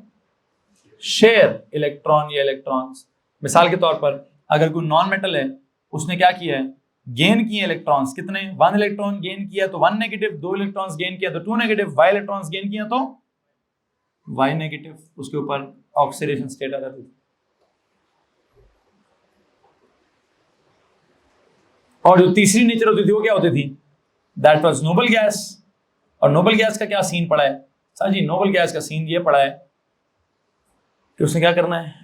शेयर इलेक्ट्रॉन या इलेक्ट्रॉन्स. मिसाल के तौर पर अगर कोई नॉन मेटल है, उसने क्या किया है? गेन किए इलेक्ट्रॉन्स. कितने? 1 इलेक्ट्रॉन गेन किया तो 1 नेगेटिव, 2 इलेक्ट्रॉन्स गेन किया तो 2 नेगेटिव, y इलेक्ट्रॉन्स गेन किया तो y नेगेटिव. उसके ऊपर ऑक्सीडेशन स्टेट आ जाती थी। और जो तीसरी नेचर होती थी वो क्या होती थी? That was noble gas. और नोबल गैस का क्या सीन पड़ा है सर जी? नोबल गैस का सीन ये पड़ा है कि उसने क्या करना है?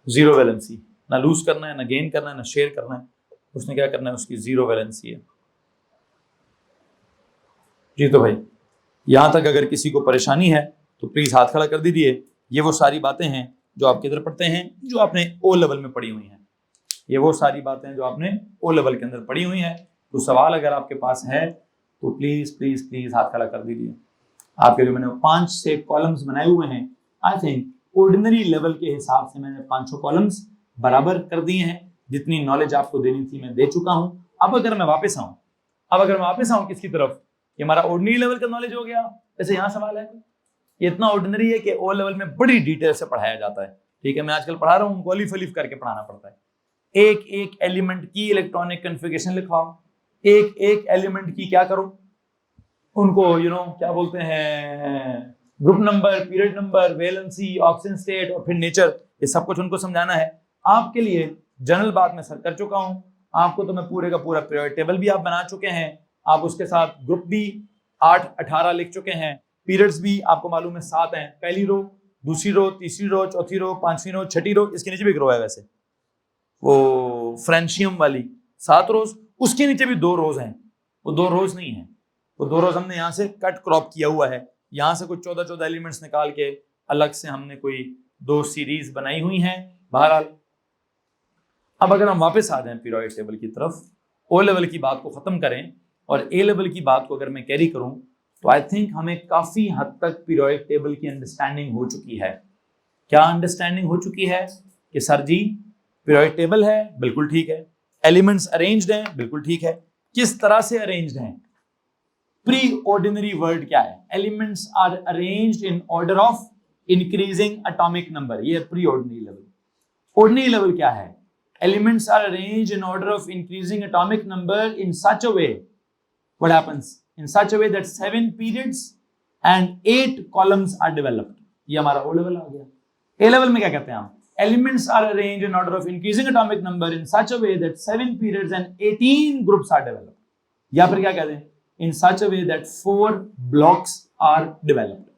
जीरो वैलेंसी, ना लूज करना है, ना गेन करना है, ना शेयर करना है। उसने क्या करना है? उसकी जीरो वैलेंसी है जी। तो भाई यहां तक अगर किसी को परेशानी है तो प्लीज हाथ खड़ा कर दीजिए। ये वो सारी बातें हैं जो आपके इधर पढ़ते हैं, जो आपने ओ लेवल में पढ़ी हुई हैं। ये वो सारी बातें हैं जो आपने ओ लेवल के अंदर पढ़ी हुई हैं। तो सवाल अगर आपके पास है तो प्लीज प्लीज प्लीज हाथ खड़ा कर दीजिए। आपके जो मैंने 5-6 कॉलम्स बनाए हुए हैं, आई थिंक ऑर्डिनरी लेवल के हिसाब से मैंने 500 कॉलम्स बराबर कर दिए हैं। जितनी नॉलेज आपको देनी थी मैं दे चुका हूं। अब अगर मैं वापस आऊं किसकी तरफ? ये हमारा ऑर्डिनरी लेवल का नॉलेज हो गया। जैसे यहाँ सवाल है, ये इतना ऑर्डिनरी है कि ओ लेवल में बड़ी डिटेल से पढ़ाया जाता है। ठीक है, मैं आजकल पढ़ा रहा हूँ, गॉली फलीफ करके पढ़ाना पड़ता है। एक एक एलिमेंट की इलेक्ट्रॉनिक कन्फिगरेशन लिखवाओ, एक एक एलिमेंट की क्या करो, उनको क्या बोलते हैं, group number, period number, valency, oxygen state और फिर नेचर, ये सब कुछ उनको समझाना है। आपके लिए जनरल बात मैं सर कर चुका हूं। आपको तो मैं पूरे का पूरा पीरियड टेबल भी आप बना चुके हैं, आप उसके साथ ग्रुप भी 8-18 लिख चुके हैं, पीरियड्स भी आपको मालूम है 7 हैं। पहली रो, दूसरी रो, तीसरी रो, चौथी रो, पांचवी रो, छठी रो, इसके नीचे भी एक रो है वैसे वो फ्रेंशियम वाली 7 रोज, उसके नीचे भी 2 रोज हैं। वो 2 रोज नहीं है, वो 2 रोज हमने यहाँ से कट क्रॉप किया हुआ है। यहाँ से कुछ 14 एलिमेंट्स निकाल के अलग से हमने कोई 2 सीरीज बनाई हुई हैं। बहरहाल अब अगर हम वापस आ जाएं पीरियोडिक टेबल की तरफ, ओ लेवल की बात को खत्म करें और ए लेवल की बात को अगर मैं कैरी करूं, तो आई थिंक हमें काफी हद तक पीरियोडिक टेबल की अंडरस्टैंडिंग हो चुकी है। क्या अंडरस्टैंडिंग हो चुकी है? कि सर जी पीरियोडिक टेबल है, बिल्कुल ठीक है। एलिमेंट्स अरेंज्ड हैं, बिल्कुल ठीक है। किस तरह से अरेंज्ड हैं? प्री ऑर्डिनरी वर्ड क्या है? Elements are arranged in order of increasing atomic number, ये pre ordinary level. Ordinary level क्या है? Elements are arranged in order of increasing atomic number in such a way, what happens, in such a way that 7 periods and 8 columns are developed. ये हमारा O level आ गया। ए level में क्या कहते हैं हम? Elements are arranged in order of increasing atomic number in such a way that 7 periods and 18 groups are developed. या फिर क्या कहते हैं? In such a way that 4 blocks are developed.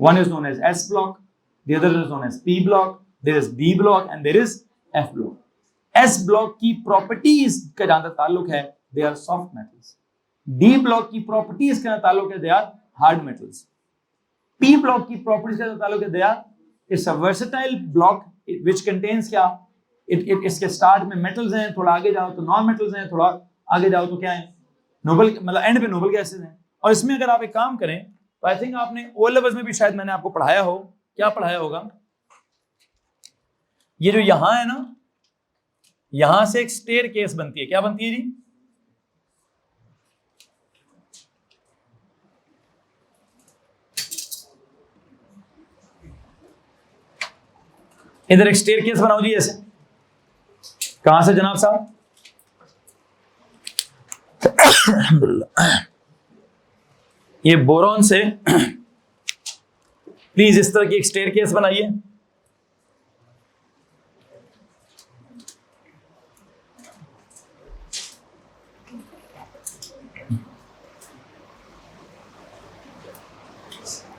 One is known as S block, the other is known as P block, there is B block and there is F block. S block की properties का जहां तक ताल्लुक है, they are soft metals. D block की properties का ताल्लुक है, they are hard metals. P block की properties का ताल्लुक है, they are, it's a versatile block which contains क्या, इसके स्टार्ट में मेटल्स हैं, थोड़ा आगे जाओ तो नॉन मेटल्स हैं, थोड़ा आगे जाओ तो क्या है, नोबल, मतलब एंड पे नोबल गैसेस हैं। और इसमें अगर आप एक काम करें तो आई थिंक आपने ओ लेवल्स में भी शायद मैंने आपको पढ़ाया हो, क्या पढ़ाया होगा, ये जो यहां है ना, यहां से एक स्टेयर केस बनती है। क्या बनती है जी? इधर एक स्टेयर केस बनाओ जी ऐसे। कहां से जनाब साहब? ये बोरॉन से प्लीज इस तरह की एक स्टेयर केस बनाइए।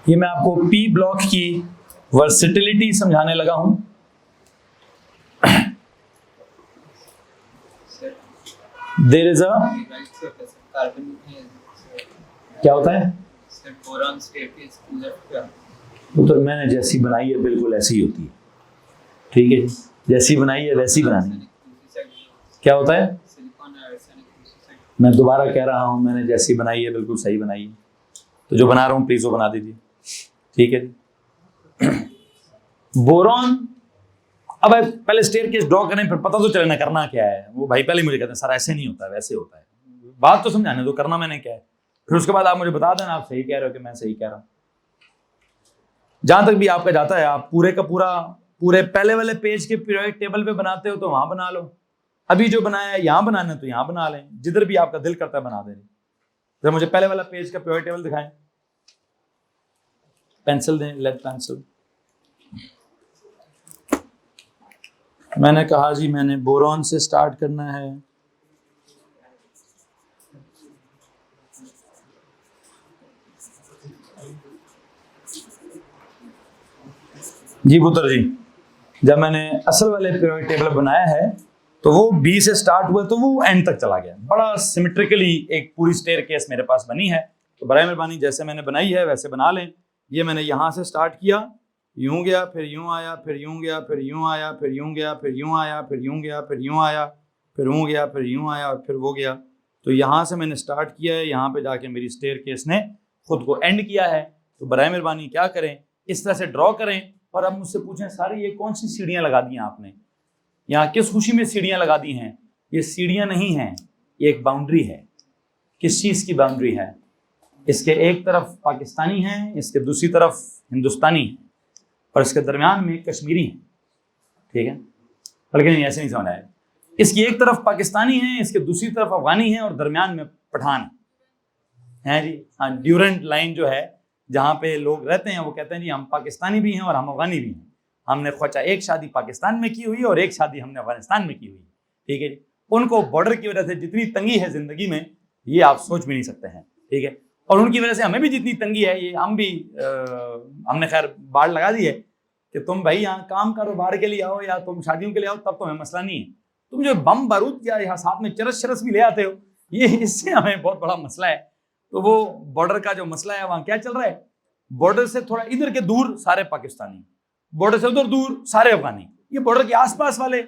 ये मैं आपको पी ब्लॉक की वर्सेटिलिटी समझाने लगा हूं। देयर इज अ, क्या होता है? तो मैंने जैसी बनाई है बिल्कुल ऐसी ही होती है। ठीक है, जैसी बनाई है वैसी बनानी है। क्या होता है? मैं दोबारा कह रहा हूं, मैंने जैसी बनाई है बिल्कुल सही बनाई है। तो जो बना रहा हूं प्लीज वो बना दीजिए। ठीक है। बोरॉन, अब पहले स्टेयर केस ड्रॉ करें फिर पता तो चले ना करना क्या है। वो भाई पहले मुझे कहते हैं सर ऐसे नहीं होता है, वैसे होता है। बात तो समझाने दो, करना मैंने क्या है, फिर उसके बाद आप मुझे बता देना आप सही कह रहे हो कि मैं सही कह रहा हूं। जहां तक भी आपका जाता है, आप पूरे का पूरे पहले वाले पेज के पीरियोडिक टेबल पे बनाते हो तो वहां बना लो। अभी जो बनाया है यहां बनाना है तो यहां बना लें, जिधर भी आपका दिल करता है बना दें। जब मुझे पहले वाला पेज का पीरियोडिक टेबल दिखाएं, पेंसिल दें, लेड पेंसिल। मैंने कहा जी मैंने बोरॉन से स्टार्ट करना है। जी पुत्र जी, जब मैंने असल वाले पीरियोडिक टेबल बनाया है तो वो बी से स्टार्ट हुआ तो वो एंड तक चला गया। बड़ा सिमेट्रिकली एक पूरी स्टेयरकेस मेरे पास बनी है। तो बराए मेहरबानी जैसे मैंने बनाई है वैसे बना लें। ये मैंने यहाँ से स्टार्ट किया, यूं गया, फिर यूं आया, फिर यूं गया, फिर यूं आया, फिर यूं गया, फिर यूं आया, फिर यूं गया, फिर यूं आया, फिर वो गया, फिर यूं आया और फिर वो गया। तो यहाँ से मैंने स्टार्ट किया है, यहाँ पे जाके मेरी स्टेयरकेस ने खुद को एंड किया है। तो बराए मेहरबानी क्या करें, इस तरह से ड्रॉ करें। और अब मुझसे पूछें सारी ये कौन सी सीढ़ियाँ लगा दी हैं आपने, यहाँ किस खुशी में सीढ़ियाँ लगा दी हैं? ये सीढ़ियाँ नहीं हैं, ये एक बाउंड्री है। किस चीज़ की बाउंड्री है? इसके एक तरफ पाकिस्तानी है, इसके दूसरी तरफ हिंदुस्तानी है और इसके दरमियान में कश्मीरी है। ठीक है, बल्कि नहीं, ऐसे नहीं समझ आएगा। इसकी एक तरफ पाकिस्तानी है, इसके दूसरी तरफ अफगानी है और दरमियान में पठान है जी। हाँ, ड्यूरेंट लाइन जो है जहाँ पे लोग रहते हैं वो कहते हैं जी हम पाकिस्तानी भी हैं और हम अफगानी भी हैं। हमने ख्वाचा एक शादी पाकिस्तान में की हुई और एक शादी हमने अफगानिस्तान में की हुई। ठीक है जी। उनको बॉर्डर की वजह से जितनी तंगी है जिंदगी में ये आप सोच भी नहीं सकते हैं। ठीक है, और उनकी वजह से हमें भी जितनी तंगी है ये हम भी हमने खैर बाढ़ लगा दी है कि तुम भाई यहाँ काम कारोबार के लिए आओ या तुम शादियों के लिए आओ तब तो हमें मसला नहीं है। तुम जो बम बारूद या यहाँ साथ में चरस शरस भी ले आते हो ये इससे हमें बहुत बड़ा मसला है। तो वो बॉर्डर का जो मसला है वहाँ क्या चल रहा है, बॉर्डर से थोड़ा इधर के दूर सारे पाकिस्तानी, बॉर्डर से उधर दूर सारे अफगानी। ये बॉर्डर के आसपास वाले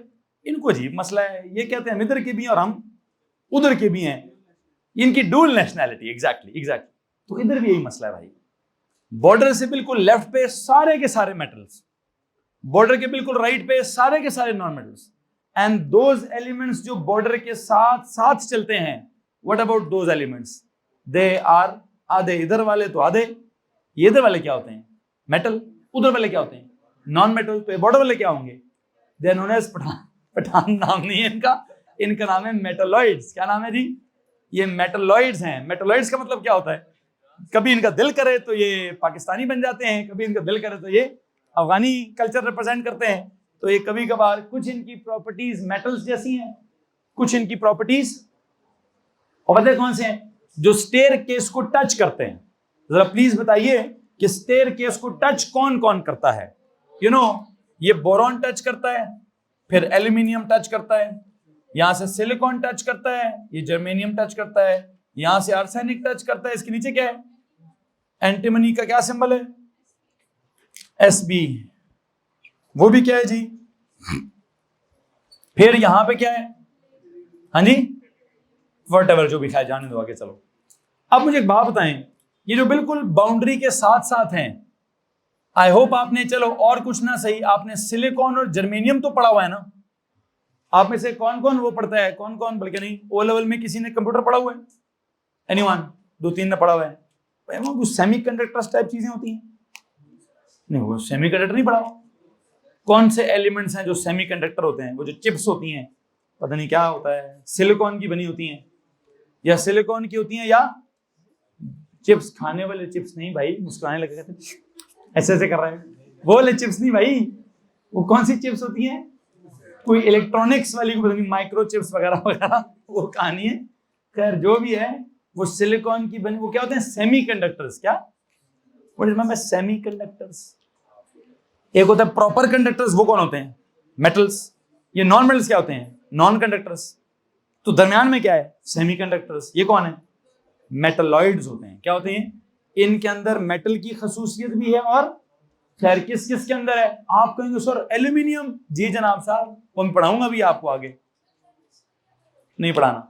इनको अजीब मसला है, ये कहते हैं हम इधर के भी हैं और हम उधर के भी हैं। इनकी डुअल नेशनैलिटी। एग्जैक्टली। तो इधर भी यही मसला है भाई। बॉर्डर से बिल्कुल लेफ्ट पे सारे के सारे मेटल्स, बॉर्डर के बिल्कुल राइट पे सारे के सारे non metals, and those elements जो बॉर्डर के साथ साथ चलते हैं, what about those elements, they are आधे इधर वाले तो आधे, ये इधर वाले क्या होते हैं मेटल, उधर वाले क्या होते हैं नॉन मेटल। तो बॉर्डर वाले क्या होंगे, they are known as Pathan. Pathan नाम नहीं है इनका, इनका नाम है मेटलॉइड्स। क्या नाम है जी, ये मेटलॉइड्स हैं। मेटलॉइड्स का मतलब क्या होता है, कभी इनका दिल करे तो ये पाकिस्तानी बन जाते हैं, कभी इनका दिल करे तो ये अफगानी कल्चर रिप्रेजेंट करते हैं। तो ये कभी कभार कुछ इनकी प्रॉपर्टीज मेटल्स जैसी हैं, कुछ इनकी प्रॉपर्टीज और पता है कौन से हैं, जो स्टेयर केस को टच करते हैं। जरा प्लीज बताइए कि स्टेयर केस को टच कौन कौन करता है। यू नो, ये बोरॉन टच करता है, फिर एल्यूमिनियम टच करता है, यहां से सिलिकॉन टच करता है, ये जर्मेनियम टच करता है, यहां से आर्सेनिक टच करता है। इसके नीचे क्या है, एंटीमनी का क्या सिंबल है, Sb, वो भी क्या है जी। फिर यहां पे क्या है, हाँ जी, व्हाटएवर जो भी खाए जाने दो, आगे चलो। अब मुझे एक बात बताएं, ये जो बिल्कुल बाउंड्री के साथ साथ हैं, आई होप आपने, चलो और कुछ ना सही, आपने सिलिकॉन और जर्मेनियम तो पढ़ा हुआ है ना। आप में से कौन कौन वो पढ़ता है, कौन कौन, बल्कि नहीं ओ लेवल में किसी ने कंप्यूटर पढ़ा हुआ है, एनीवन, 2-3 ने पढ़ा हुआ है। वो कुछ सेमीकंडक्टर्स टाइप चीजें होती हैं, नहीं वो सेमीकंडक्टर नहीं पढ़ा हुआ। कौन से एलिमेंट्स हैं जो सेमीकंडक्टर होते हैं, वो जो चिप्स होती हैं, पता नहीं क्या होता है, सिलिकॉन की बनी होती हैं या सिलिकॉन की होती हैं, या चिप्स खाने वाले चिप्स नहीं भाई, मुस्कुराने लगे कहते ऐसे ऐसे कर रहे हैं, वो वाले चिप्स नहीं भाई। वो कौन सी चिप्स होती हैं, कोई इलेक्ट्रॉनिक्स वाली को पता नहीं, माइक्रो चिप्स वगैरह वगैरह, वो कहानी है। खैर जो भी है वो सिलिकॉन की बनी, वो क्या होते हैं सेमीकंडक्टर्स। क्या what is mean by semiconductors, एक होता है प्रॉपर कंडक्टर्स, वो कौन होते हैं मेटल्स। ये नॉन मेटल्स क्या होते हैं नॉन कंडक्टर्स। तो दरमियान में क्या है सेमीकंडक्टर्स, ये कौन है मेटलॉइड्स होते हैं। क्या होते हैं, इनके अंदर मेटल की खसूसियत भी है। और खैर किस किस के अंदर है, आप कहेंगे सर एल्यूमिनियम, जी जनाब साहब, वो मैं पढ़ाऊंगा भी आपको, आगे नहीं पढ़ाना,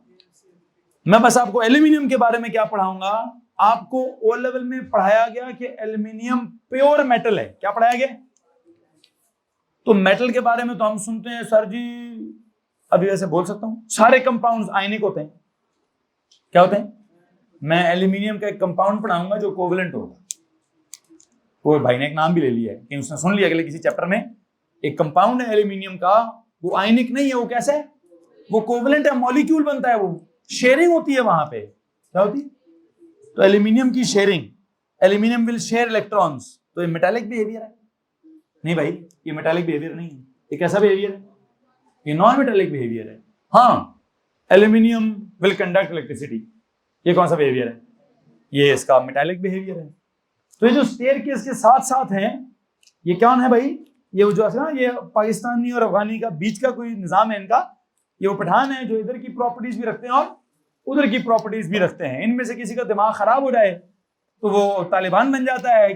मैं बस आपको एल्यूमिनियम के बारे में क्या पढ़ाऊंगा। आपको ओ लेवल में पढ़ाया गया कि एल्यूमिनियम प्योर मेटल है। क्या पढ़ाया गया, तो मेटल के बारे में तो हम सुनते हैं सर जी, अभी वैसे बोल सकता हूं सारे कंपाउंड्स आयनिक होते हैं। क्या होते हैं, मैं एल्यूमिनियम का एक कंपाउंड पढ़ाऊंगा जो कोवलेंट होगा। वो भाई ने एक नाम भी ले लिया है कि उसने सुन लिया अगले किसी चैप्टर में, एक कंपाउंड है एल्यूमिनियम का, वो आयनिक नहीं है, वो कैसे है, वो कोवलेंट है, मॉलिक्यूल बनता है, वो शेयरिंग होती है वहां पे। क्या होती है, तो एल्यूमिनियम की sharing, aluminium will share electrons. तो ये मेटालिक बिहेवियर है, नहीं भाई ये मेटालिक बिहेवियर नहीं है, ये कैसा बिहेवियर है, ये नॉन मेटालिक बिहेवियर है। हाँ, एल्यूमिनियम विल कंडक्ट इलेक्ट्रिसिटी, ये कौन सा बिहेवियर है? ये इसका मेटालिक बिहेवियर है। तो ये जो स्टेयरकेस के साथ साथ हैं, ये कौन है भाई? ये वो जो है ना, ये पाकिस्तानी और अफगानी का बीच का कोई निजाम है इनका। ये वो पठान है जो इधर की प्रॉपर्टीज भी रखते हैं और उधर की प्रॉपर्टीज भी रखते हैं। इनमें से किसी का दिमाग खराब हो जाए तो वो तालिबान बन जाता है।